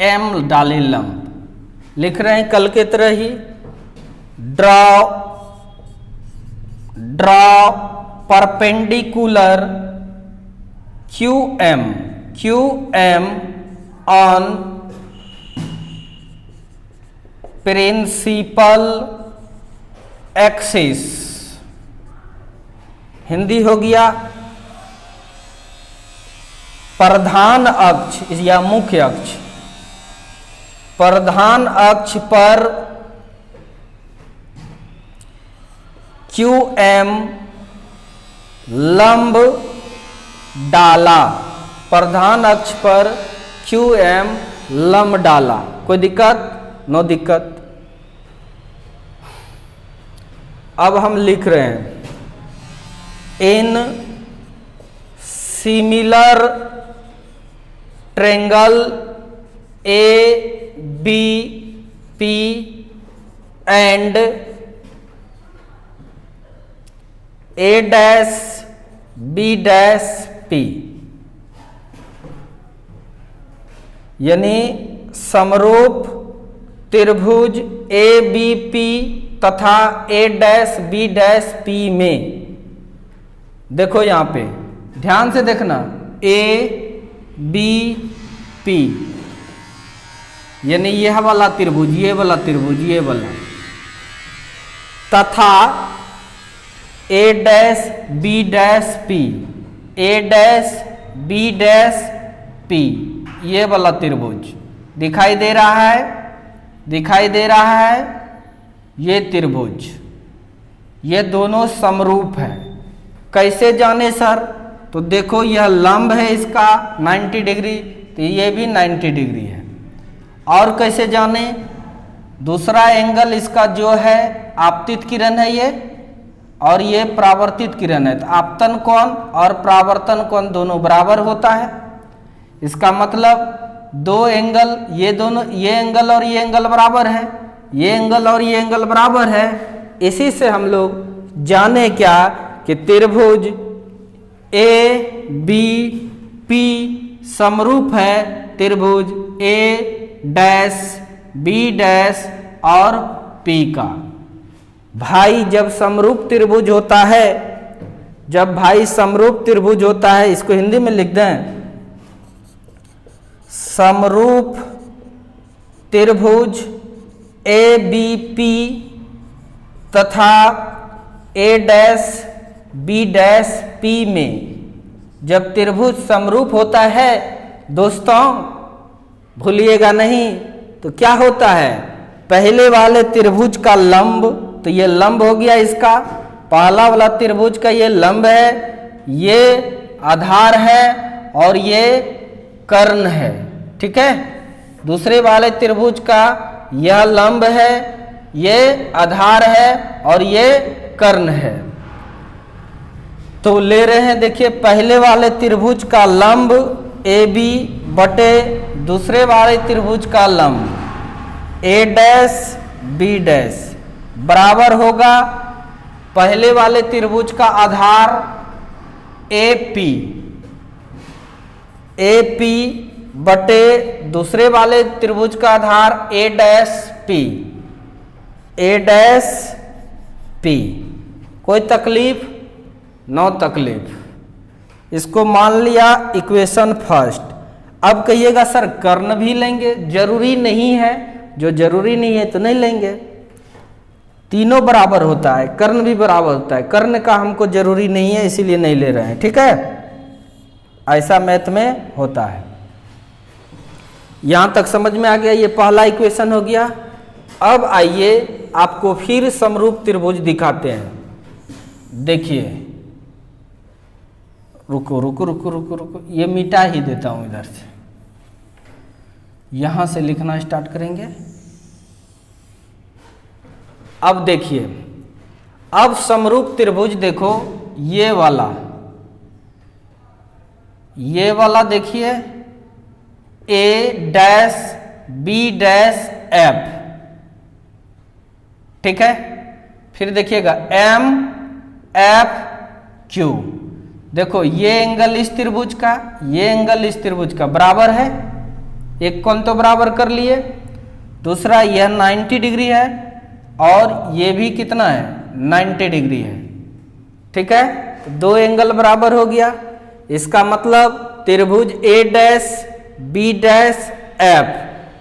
एम डाले लंब, लिख रहे हैं कल के तरह ही। Draw perpendicular QM on principal axis. Hindi हो गया प्रधान अक्ष या मुख्य अक्ष, प्रधान अक्ष पर QM लंब डाला, प्रधान अक्ष पर QM लंब डाला। कोई दिक्कत? नो दिक्कत। अब हम लिख रहे हैं in similar triangle ABP and A'(B')P, यानी समरूप त्रिभुज ABP तथा A'(B')P में, देखो यहां पे ध्यान से देखना, ABP यानी यह वाला त्रिभुज, ये वाला त्रिभुज, ये वाला, तथा A'(B')P, A'(B')P ये वाला त्रिभुज दिखाई दे रहा है, दिखाई दे रहा है। ये त्रिभुज, ये दोनों समरूप है। कैसे जाने सर? तो देखो यह लंब है इसका 90 डिग्री, तो ये भी 90 डिग्री है। और कैसे जाने? दूसरा एंगल इसका जो है आपतित किरण है ये, और ये परावर्तित किरण है। तो आपतन कोण और परावर्तन कोण दोनों बराबर होता है। इसका मतलब दो एंगल, ये दोनों, ये एंगल और ये एंगल बराबर है, ये एंगल और ये एंगल बराबर है। इसी से हम लोग जाने क्या कि त्रिभुज ABP समरूप है त्रिभुज A'(B' और P का। भाई जब समरूप त्रिभुज होता है, जब भाई समरूप त्रिभुज होता है, इसको हिंदी में लिख दें, समरूप त्रिभुज ABP तथा A'(B')P में जब त्रिभुज समरूप होता है दोस्तों, भूलिएगा नहीं, तो क्या होता है? पहले वाले त्रिभुज का लंब, तो ये लंब हो गया इसका, पहला वाला त्रिभुज का ये लंब है, ये आधार है और ये कर्ण है। ठीक है? दूसरे वाले त्रिभुज का यह लंब है, ये आधार है और ये कर्ण है। तो ले रहे हैं, देखिए पहले वाले त्रिभुज का लंब AB बटे दूसरे वाले त्रिभुज का लंब A'(B' बराबर होगा पहले वाले त्रिभुज का आधार AP बटे दूसरे वाले त्रिभुज का आधार A'(P). कोई तकलीफ? नो तकलीफ। इसको मान लिया इक्वेशन फर्स्ट। अब कहिएगा सर कर्ण भी लेंगे? जरूरी नहीं है, जो जरूरी नहीं है तो नहीं लेंगे। तीनों बराबर होता है, कर्ण भी बराबर होता है। कर्ण का हमको जरूरी नहीं है इसीलिए नहीं ले रहे हैं, ठीक है। ऐसा मैथ में होता है। यहां तक समझ में आ गया, ये पहला इक्वेशन हो गया। अब आइए आपको फिर समरूप त्रिभुज दिखाते हैं। देखिए, रुको रुको रुको रुको रुको, ये मिटा ही देता हूं इधर से, यहां से लिखना स्टार्ट करेंगे। अब देखिए, अब समरूप त्रिभुज देखो, ये वाला देखिए, A dash B dash F, ठीक है। फिर देखिएगा M F Q, देखो ये एंगल इस त्रिभुज का, ये एंगल इस त्रिभुज का बराबर है। एक कोण तो बराबर कर लिए, दूसरा यह 90 डिग्री है और ये भी कितना है 90 डिग्री है, ठीक है। तो दो एंगल बराबर हो गया। इसका मतलब त्रिभुज A dash B dash F,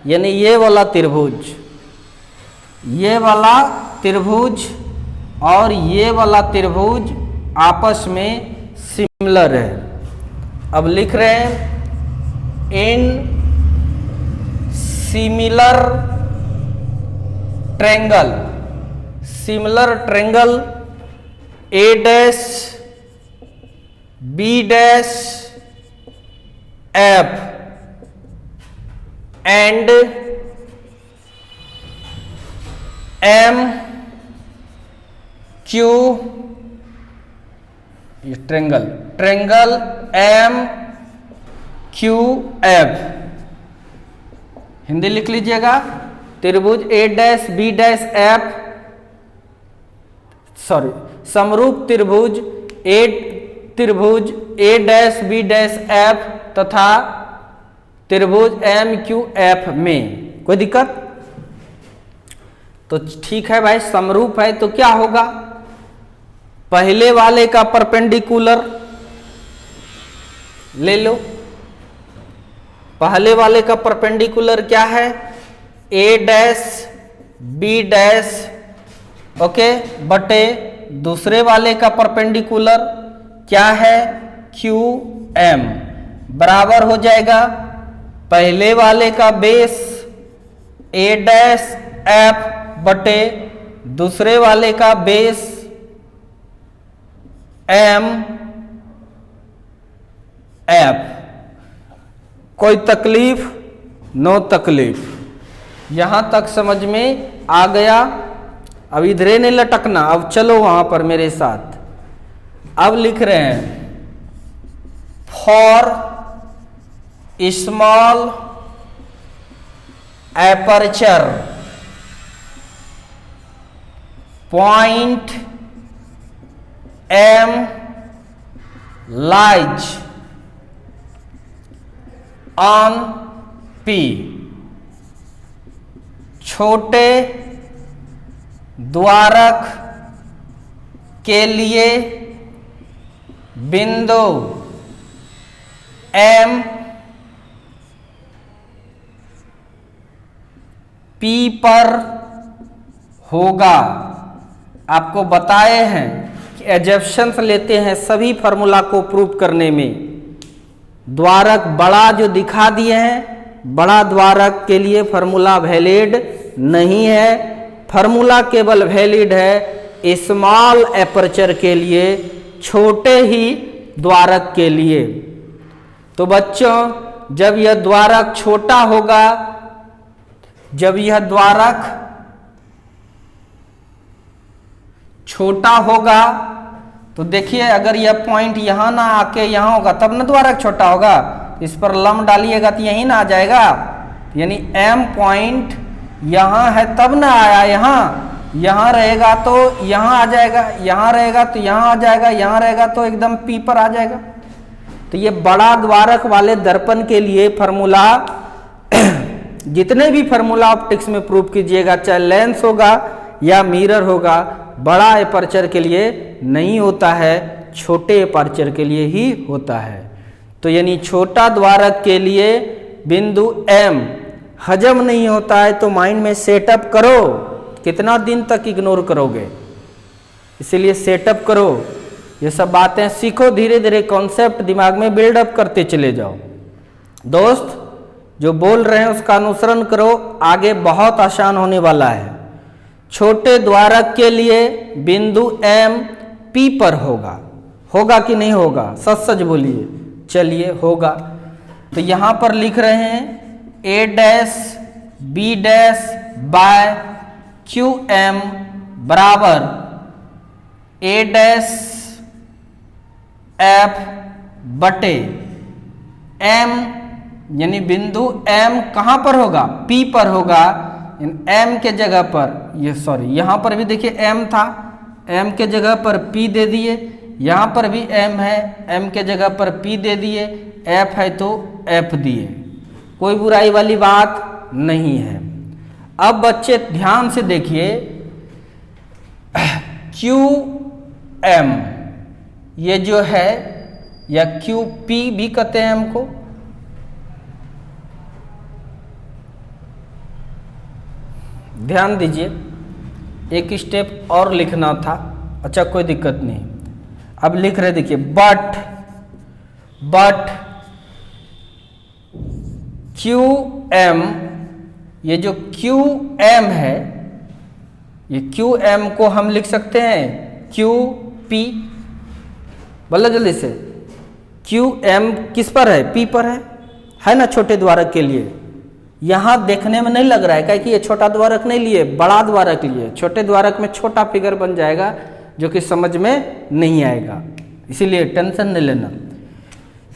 यानी ये वाला त्रिभुज और ये वाला त्रिभुज आपस में सिमिलर है। अब लिख रहे हैं in similar triangle A dash B dash F and M Q, ये triangle M Q F, Hindi लिख लीजिएगा। त्रिभुज A dash B dash F, समरूप त्रिभुज A dash B dash F तथा त्रिभुज M Q F में कोई दिक्कत? तो ठीक है भाई, समरूप है तो क्या होगा, पहले वाले का परपेंडिकुलर ले लो। पहले वाले का परपेंडिकुलर क्या है, A dash B dash, okay, बटे दूसरे वाले का परपेंडिकुलर क्या है, QM, बराबर हो जाएगा पहले वाले का बेस A डैश F बटे दूसरे वाले का बेस M F। कोई तकलीफ? नो तकलीफ, यहां तक समझ में आ गया। अब इधरे नहीं लटकना, अब चलो वहां पर मेरे साथ। अब लिख रहे हैं for small aperture point M lies on P, छोटे द्वारक के लिए बिंदु M P पर होगा। आपको बताए हैं कि एजम्पशंस लेते हैं सभी फॉर्मूला को प्रूव करने में। द्वारक बड़ा जो दिखा दिए हैं, बड़ा द्वारक के लिए फॉर्मूला वैलिड नहीं है, फॉर्मूला केवल वैलिड है स्मॉल एपर्चर के लिए, छोटे ही द्वारक के लिए। तो बच्चों, जब यह द्वारक छोटा होगा, जब यह द्वारक छोटा होगा तो देखिए, अगर यह पॉइंट यहां ना आके यहां होगा तब ना द्वारक छोटा होगा। इस पर लंब डालिएगा तो यहीं ना आ जाएगा, यानी M पॉइंट यहां है तब ना आया, यहां रहेगा तो यहां आ जाएगा, यहां रहेगा तो यहां आ जाएगा, यहां रहेगा तो एकदम P पर आ जाएगा। तो ये बड़ा द्वारक वाले दर्पण के लिए फॉर्मूला जितने भी फॉर्मूला ऑप्टिक्स में प्रूव कीजिएगा, चाहे लेंस होगा या मिरर होगा, बड़ा एपर्चर के लिए नहीं होता है, छोटे एपर्चर के लिए ही होता है। तो यानी छोटा द्वारक के लिए बिंदु M हजम नहीं होता है, तो माइंड में सेटअप करो कितना दिन तक इग्नोर करोगे? इसीलिए सेटअप करो, ये सब बातें सीखो, धीरे धीरे कॉन्सेप्ट दिमाग में बिल्डअप करते चले जाओ। दोस्त जो बोल रहे हैं उसका अनुसरण करो, आगे बहुत आसान होने वाला है। छोटे द्वारक के लिए बिंदु M P पर होगा, होगा कि नहीं होगा? सच सच बोलिए। चलिए होगा, तो यहां पर लिख रहे हैं A dash B dash by QM बराबर A डैश F बटे M, यानी बिंदु M कहां पर होगा? P पर होगा। M के जगह पर, ये सॉरी यहां पर भी देखिए M था, M के जगह पर P दे दिए, यहां पर भी M है, M के जगह पर P दे दिए, F है तो F दिए, कोई बुराई वाली बात नहीं है। अब बच्चे ध्यान से देखिए, QM ये जो है, या QP भी कहते हैं हमको, ध्यान दीजिए, एक स्टेप और लिखना था। अच्छा कोई दिक्कत नहीं, अब लिख रहे देखिए, बट QM, ये जो QM है, ये QM को हम लिख सकते हैं QP। बोलो जल्दी से, QM किस पर है? P पर है ना, छोटे द्वारक के लिए। यहां देखने में नहीं लग रहा है, क्या कि ये छोटा द्वारक नहीं लिए, बड़ा द्वारक लिए। छोटे द्वारक में छोटा फिगर बन जाएगा जो कि समझ में नहीं आएगा, इसीलिए टेंशन नहीं लेना।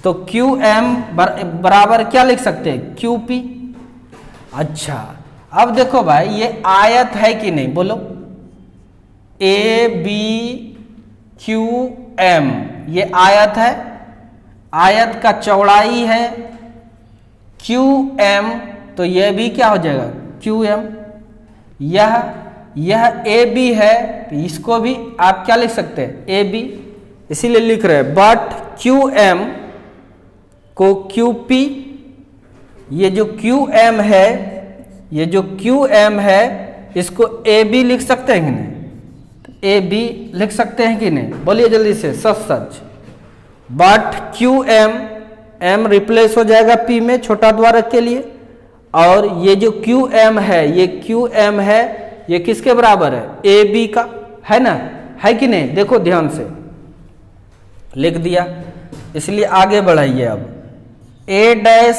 तो QM बराबर क्या लिख सकते हैं? QP। अच्छा अब देखो भाई, ये आयत है कि नहीं, बोलो। ABQM ये आयत है, आयत का चौड़ाई है QM, तो यह भी क्या हो जाएगा? QM। यह AB है, तो इसको भी आप क्या लिख सकते हैं? AB। इसीलिए लिख रहे हैं बट QM को QP, ये जो QM है, ये जो QM है, इसको AB लिख सकते हैं कि नहीं? AB लिख सकते हैं कि नहीं? बोलिए जल्दी से, सच। बट QM, M रिप्लेस हो जाएगा P में छोटा द्वारक के लिए, और ये जो QM है, ये QM है, ये किसके बराबर है? AB का, है ना, है कि नहीं? देखो ध्यान से, लिख दिया। इसलिए आगे बढ़ाइए अब, A dash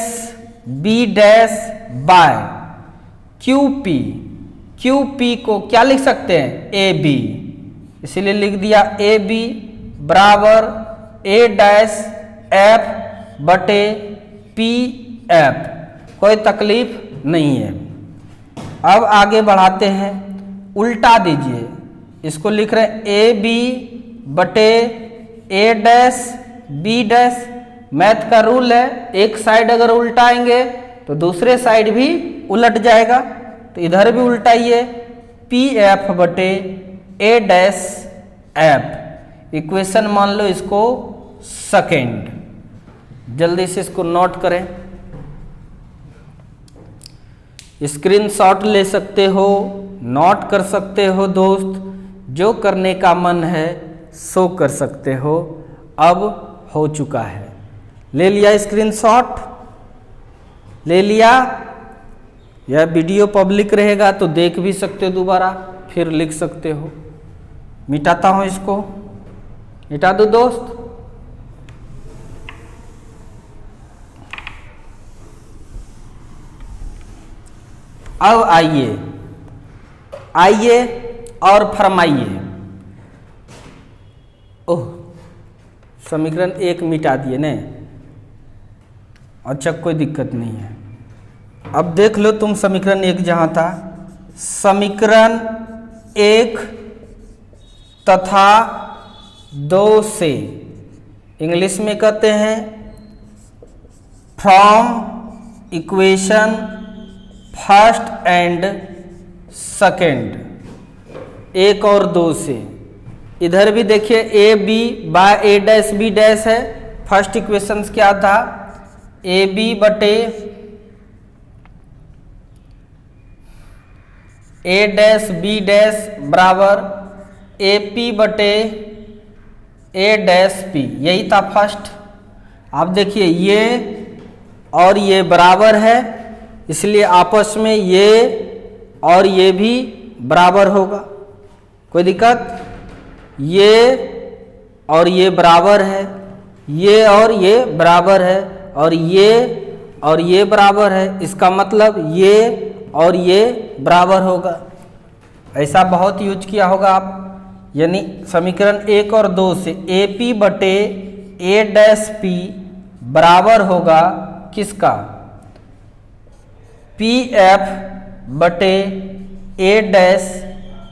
B dash by QP को क्या लिख सकते हैं? AB। इसलिए लिख दिया AB बराबर A डैश F बटे PF, कोई तकलीफ नहीं है। अब आगे बढ़ाते हैं, उल्टा दीजिए, इसको लिख रहे हैं AB बटे A dash B dash. Math का रूल है, एक साइड अगर उल्टाएंगे तो दूसरे साइड भी उलट जाएगा, तो इधर भी उल्टाइए, PF बटे A डैश F। इक्वेशन मान लो इसको सेकेंड, जल्दी से इसको नोट करें, स्क्रीनशॉट ले सकते हो, नोट कर सकते हो दोस्त, जो करने का मन है सो कर सकते हो। अब हो चुका है, ले लिया स्क्रीनशॉट, ले लिया। यह वीडियो पब्लिक रहेगा तो देख भी सकते हो, दोबारा फिर लिख सकते हो। मिटाता हूं इसको, मिटा दो दोस्त। अब आइए और फरमाइए। ओह, समीकरण 1 मिटा दिए ने, अच्छा कोई दिक्कत नहीं है। अब देख लो तुम, समीकरण 1 जहां था, समीकरण 1 तथा 2 से इंग्लिश में कहते हैं from equation first and second, 1 और 2 से। इधर भी देखिए A B by A dash B dash है। फर्स्ट इक्वेशन क्या था? ए बी बटे ए डैश बी डैश बराबर ए पी बटे ए डैश पी, यही था फर्स्ट। आप देखिए ये और ये बराबर है, इसलिए आपस में ये और ये भी बराबर होगा, कोई दिक्कत? ये और ये बराबर है, ये और ये बराबर है, और ये बराबर है, इसका मतलब ये और ये बराबर होगा। ऐसा बहुत यूज किया होगा आप, यानी समीकरण 1 और 2 से ए पी बटे ए डैश पी बराबर होगा किसका? पी एफ बटे ए डैश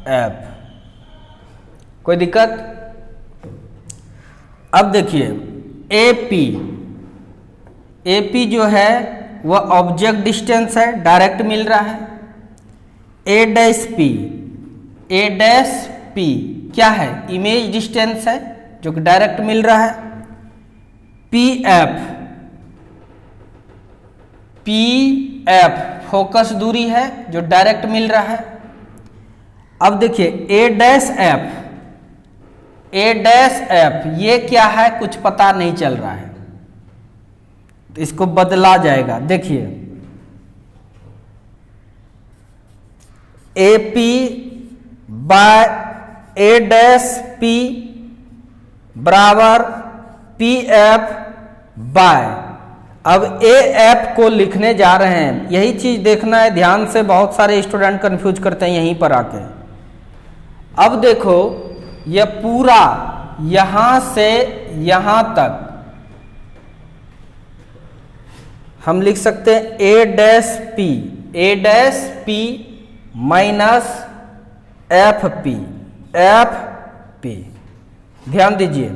एफ। कोई दिक्कत? अब देखिए ए पी जो है वह ऑब्जेक्ट डिस्टेंस है, डायरेक्ट मिल रहा है। ए डैश पी क्या है? इमेज डिस्टेंस है जो कि डायरेक्ट मिल रहा है। पी एफ फोकस दूरी है जो डायरेक्ट मिल रहा है। अब देखिए ए डैश एफ ये क्या है? कुछ पता नहीं चल रहा है, तो इसको बदला जाएगा। देखिए A P by A dash P बराबर पी एफ बाय, अब ए एफ को लिखने जा रहे हैं, यही चीज देखना है ध्यान से, बहुत सारे स्टूडेंट कंफ्यूज करते हैं यहीं पर आके। अब देखो यह पूरा यहां से यहां तक हम लिख सकते हैं A dash P minus F P. ध्यान दीजिए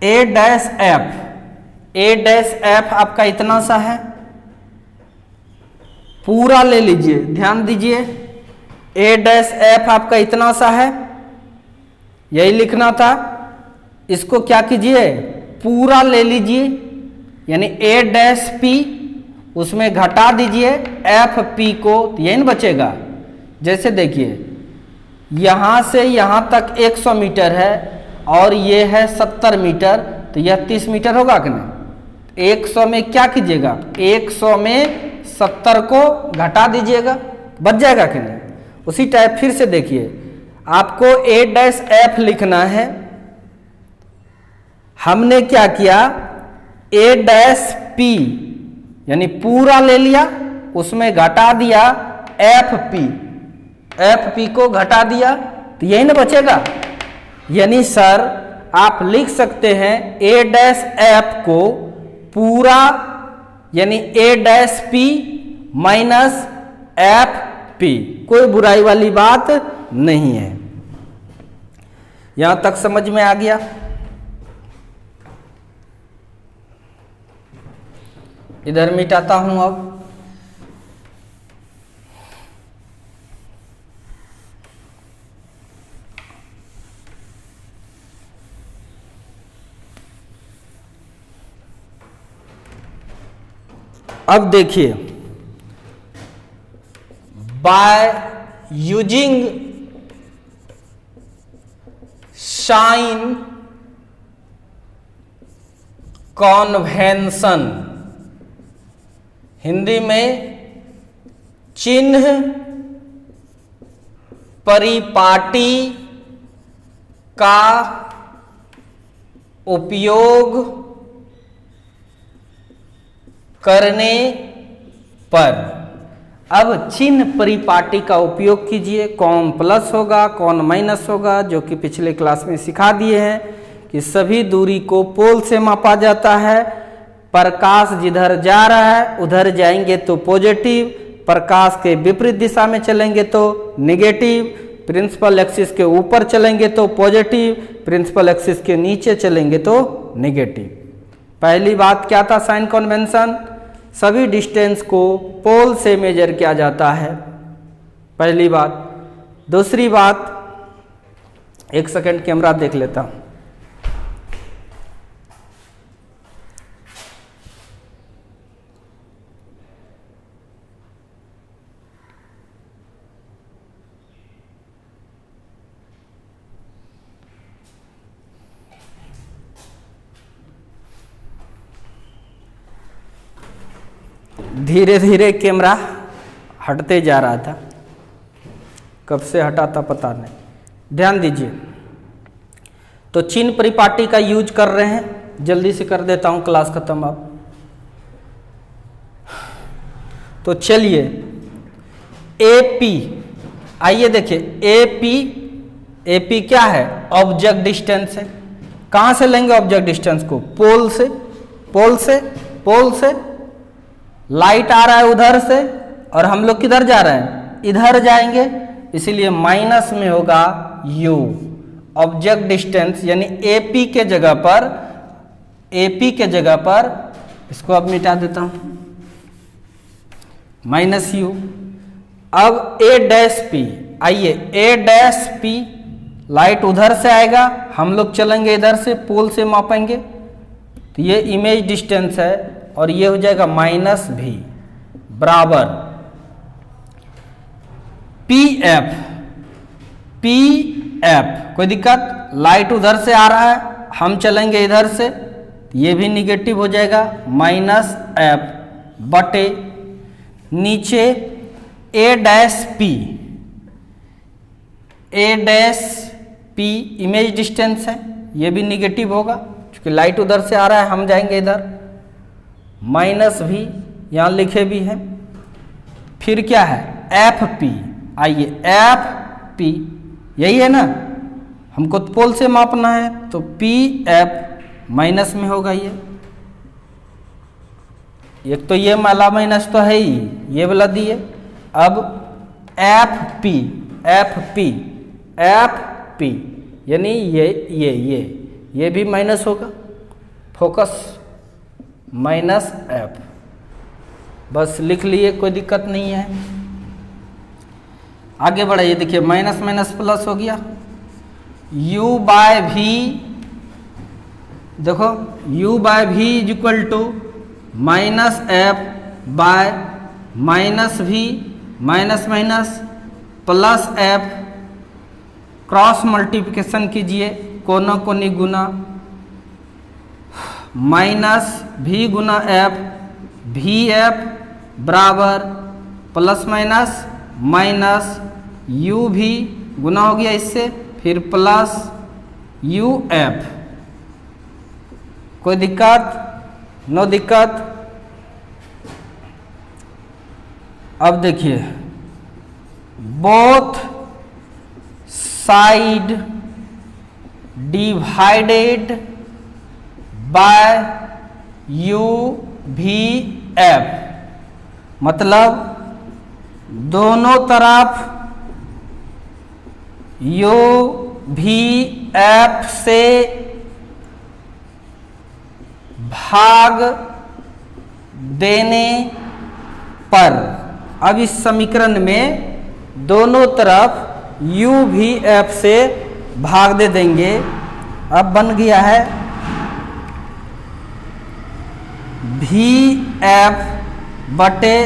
ए डैश एफ आपका इतना सा है, पूरा ले लीजिए। ध्यान दीजिए ए डैश एफ आपका इतना सा है, यही लिखना था। इसको क्या कीजिए? पूरा ले लीजिए, यानी ए डैश पी उसमें घटा दीजिए एफ पी को, तो यही न बचेगा। जैसे देखिए यहां से यहां तक 100 मीटर है और ये है 70 मीटर, तो यह 30 मीटर होगा कि नहीं? 100 में क्या कीजिएगा? 100 में 70 को घटा दीजिएगा, बच जाएगा कि नहीं? उसी टाइप फिर से देखिए, आपको ए डैश एफ लिखना है। हमने क्या किया? ए डैश पी यानी पूरा ले लिया, उसमें घटा दिया एफ पी को घटा दिया, तो यही ना बचेगा। यानी सर आप लिख सकते हैं ए डैश एफ को पूरा यानी A dash P minus F P, कोई बुराई वाली बात नहीं है। यहां तक समझ में आ गया? इधर मिटाता हूं अब देखिए by using sign convention, Hindi में चिन्ह परिपाटी का उपयोग करने पर, अब चिन्ह परिपाटी का उपयोग कीजिए। कौन प्लस होगा, कौन माइनस होगा, जो कि पिछले क्लास में सिखा दिए हैं कि सभी दूरी को पोल से मापा जाता है। प्रकाश जिधर जा रहा है उधर जाएंगे तो पॉजिटिव, प्रकाश के विपरीत दिशा में चलेंगे तो नेगेटिव, प्रिंसिपल एक्सिस के ऊपर चलेंगे तो पॉजिटिव, प्रिंसिपल एक्सिस के नीचे चलेंगे तो नेगेटिव। पहली बात क्या था? साइन कन्वेंशन, सभी डिस्टेंस को पोल से मेजर किया जाता है, पहली बात। दूसरी बात, एक सेकंड कैमरा देख लेता हूं। धीरे धीरे कैमरा हटते जा रहा था, कब से हटा था पता नहीं। ध्यान दीजिए, तो चिन्ह परिपाटी का यूज कर रहे हैं, जल्दी से कर देता हूं, क्लास खत्म अब। तो चलिए एपी, आइए देखिए एपी क्या है? ऑब्जेक्ट डिस्टेंस है। कहां से लेंगे ऑब्जेक्ट डिस्टेंस को? पोल से, पोल से लाइट आ रहा है उधर से और हम लोग किधर जा रहे हैं? इधर जाएंगे, इसीलिए माइनस में होगा u। ऑब्जेक्ट डिस्टेंस यानी एपी के जगह पर इसको अब मिटा देता हूं, माइनस u। अब a डैश पी, आइए a डैश पी, लाइट उधर से आएगा, हम लोग चलेंगे इधर से, पोल से मापेंगे, तो ये इमेज डिस्टेंस है और ये हो जाएगा माइनस भी बराबर पी एफ। कोई दिक्कत? लाइट उधर से आ रहा है, हम चलेंगे इधर से, ये भी निगेटिव हो जाएगा, माइनस एफ बटे नीचे ए डैश पी इमेज डिस्टेंस है, ये भी निगेटिव होगा क्योंकि लाइट उधर से आ रहा है, हम जाएंगे इधर, माइनस भी यहाँ लिखे भी है। फिर क्या है? एफ पी, आइए एफ पी, यही है ना, हमको पोल से मापना है, तो पी एफ माइनस में होगा। ये एक तो ये माला माइनस तो है ही, ये वाला दिए। अब एफ पी यानी ये भी माइनस होगा, फोकस माइनस एफ, बस लिख लिए, कोई दिक्कत नहीं है। आगे बढ़ाइए, देखिए माइनस माइनस प्लस हो गया, u बाय भी, देखो u by v is equal to minus F by minus v, minus minus plus F, cross multiplication कीजिए, कोना कोनी गुना, माइनस भी गुना एफ, भी एफ बराबर plus minus minus u v गुना हो गया इससे, फिर प्लस यू एफ। कोई दिक्कत? नो दिक्कत। अब देखिए both side divided by you भी एफ, मतलब दोनों तरफ यू भी एफ से भाग देने पर, अब इस समीकरण में दोनों तरफ यू भी एफ से भाग दे देंगे। अब बन गया है भी एफ बटे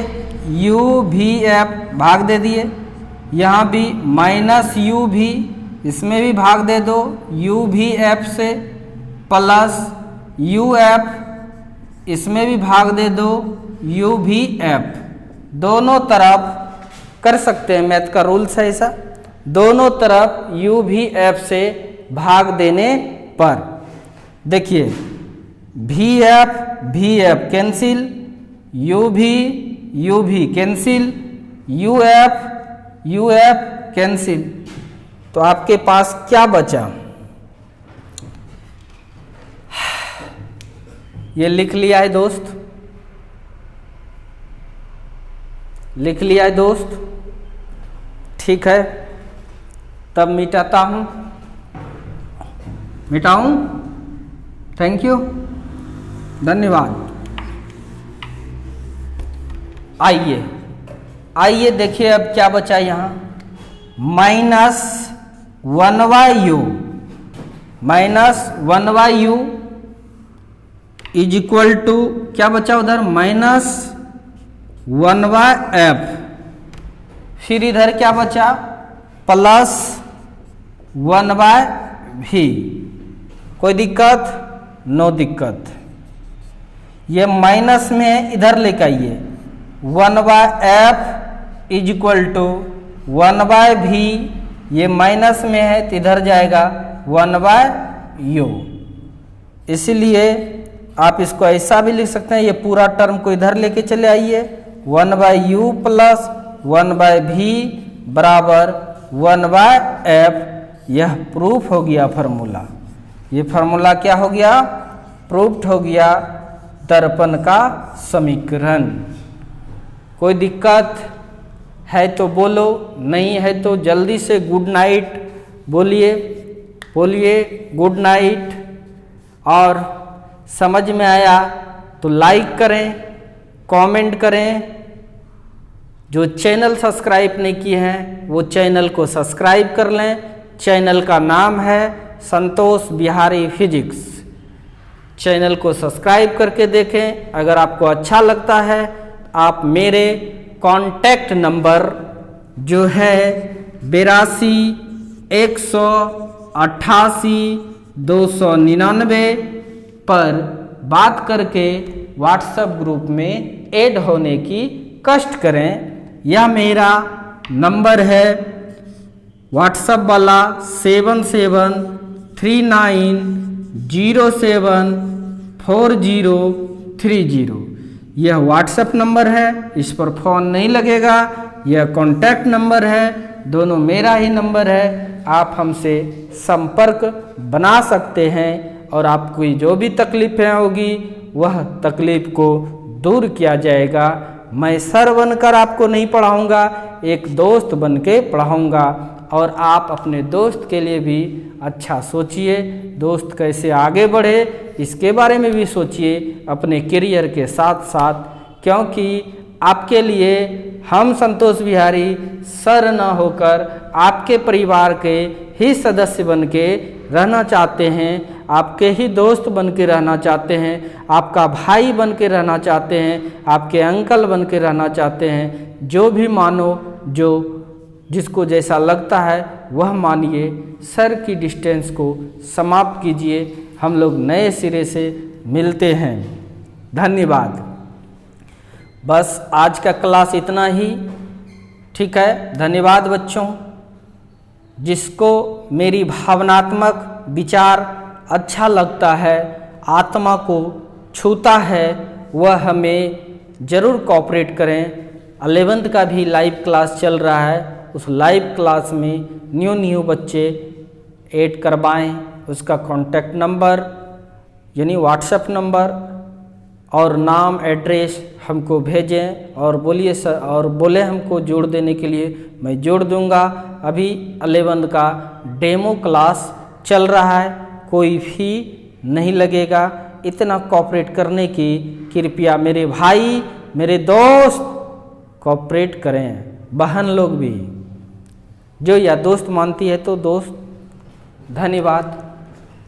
यू भी एफ, भाग दे दिए, यहाँ भी माइनस यू भी, इसमें भी भाग दे दो यू भी एफ से, प्लस यू एफ, इसमें भी भाग दे दो यू भी एफ। दोनों तरफ कर सकते हैं, मैथ का रूल्स है ऐसा, दोनों तरफ यू भी एफ से भाग देने पर। देखिए भी एफ कैंसिल, यू भी कैंसिल, यू एफ कैंसिल, तो आपके पास क्या बचा? ये लिख लिया है दोस्त, लिख लिया है दोस्त, ठीक है। तब मिटाता हूं, मिटाऊं? थैंक यू, धन्यवाद। आइए देखिए अब क्या बचा यहाँ, minus one Y U is equal to क्या बचा उधर, माइनस वन वाई एफ, फिर इधर क्या बचा, प्लस वन बाय भी। कोई दिक्कत? नो दिक्कत। ये माइनस में इधर लेकर आइए, 1/f is equal to 1/v, ये माइनस में है तो इधर जाएगा 1/u। इसलिए आप इसको ऐसा भी लिख सकते हैं, ये पूरा टर्म को इधर लेके चले आइए, 1/u प्लस 1/v बराबर 1/f। यह प्रूफ हो गया फार्मूला। ये फार्मूला क्या हो गया? प्रूफ्ड हो गया दर्पण का समीकरण। कोई दिक्कत है तो बोलो, नहीं है तो जल्दी से गुड नाइट बोलिए, बोलिए गुड नाइट। और समझ में आया तो लाइक करें, कमेंट करें। जो चैनल सब्सक्राइब नहीं किए हैं वो चैनल को सब्सक्राइब कर लें। चैनल का नाम है संतोष बिहारी फिजिक्स। चैनल को सब्सक्राइब करके देखें। अगर आपको अच्छा लगता है आप मेरे कॉन्टैक्ट नंबर जो है 82 188 299 पर बात करके व्हाट्सएप ग्रुप में ऐड होने की कष्ट करें। यह मेरा नंबर है व्हाट्सएप वाला 7739074030। यह व्हाट्सएप नंबर है, इस पर फ़ोन नहीं लगेगा। यह कॉन्टैक्ट नंबर है, दोनों मेरा ही नंबर है। आप हमसे संपर्क बना सकते हैं और आपकी जो भी तकलीफ़ें होगी वह तकलीफ़ को दूर किया जाएगा। मैं सर बनकर आपको नहीं पढ़ाऊँगा, एक दोस्त बन के पढ़ाऊँगा। और आप अपने दोस्त के लिए भी अच्छा सोचिए, दोस्त कैसे आगे बढ़े इसके बारे में भी सोचिए अपने करियर के साथ साथ, क्योंकि आपके लिए हम संतोष बिहारी सर न होकर आपके परिवार के ही सदस्य बन के रहना चाहते हैं, आपके ही दोस्त बन के रहना चाहते हैं, आपका भाई बन के रहना चाहते हैं, आपके अंकल बन के रहना चाहते हैं। जो भी मानो, जो जिसको जैसा लगता है वह मानिए। सर की डिस्टेंस को समाप्त कीजिए। हम लोग नए सिरे से मिलते हैं। धन्यवाद। बस आज का क्लास इतना ही, ठीक है। धन्यवाद बच्चों। जिसको मेरी भावनात्मक विचार अच्छा लगता है, आत्मा को छूता है, वह हमें ज़रूर कोऑपरेट करें। 11th का भी लाइव क्लास चल रहा है, उस लाइव क्लास में न्यू बच्चे ऐड करवाएं। उसका कॉन्टैक्ट नंबर यानी व्हाट्सएप नंबर और नाम एड्रेस हमको भेजें और बोलिए सर, और बोले हमको जोड़ देने के लिए, मैं जोड़ दूंगा। अभी 11th का डेमो क्लास चल रहा है, कोई फी नहीं लगेगा। इतना कोऑपरेट करने की कृपया मेरे भाई, मेरे दोस्त कोऑपरेट करें। बहन लोग भी, जो या दोस्त मानती है तो दोस्त। धन्यवाद।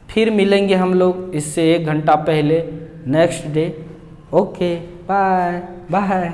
फिर मिलेंगे हम लोग इससे 1 घंटा पहले next day. Okay, bye bye.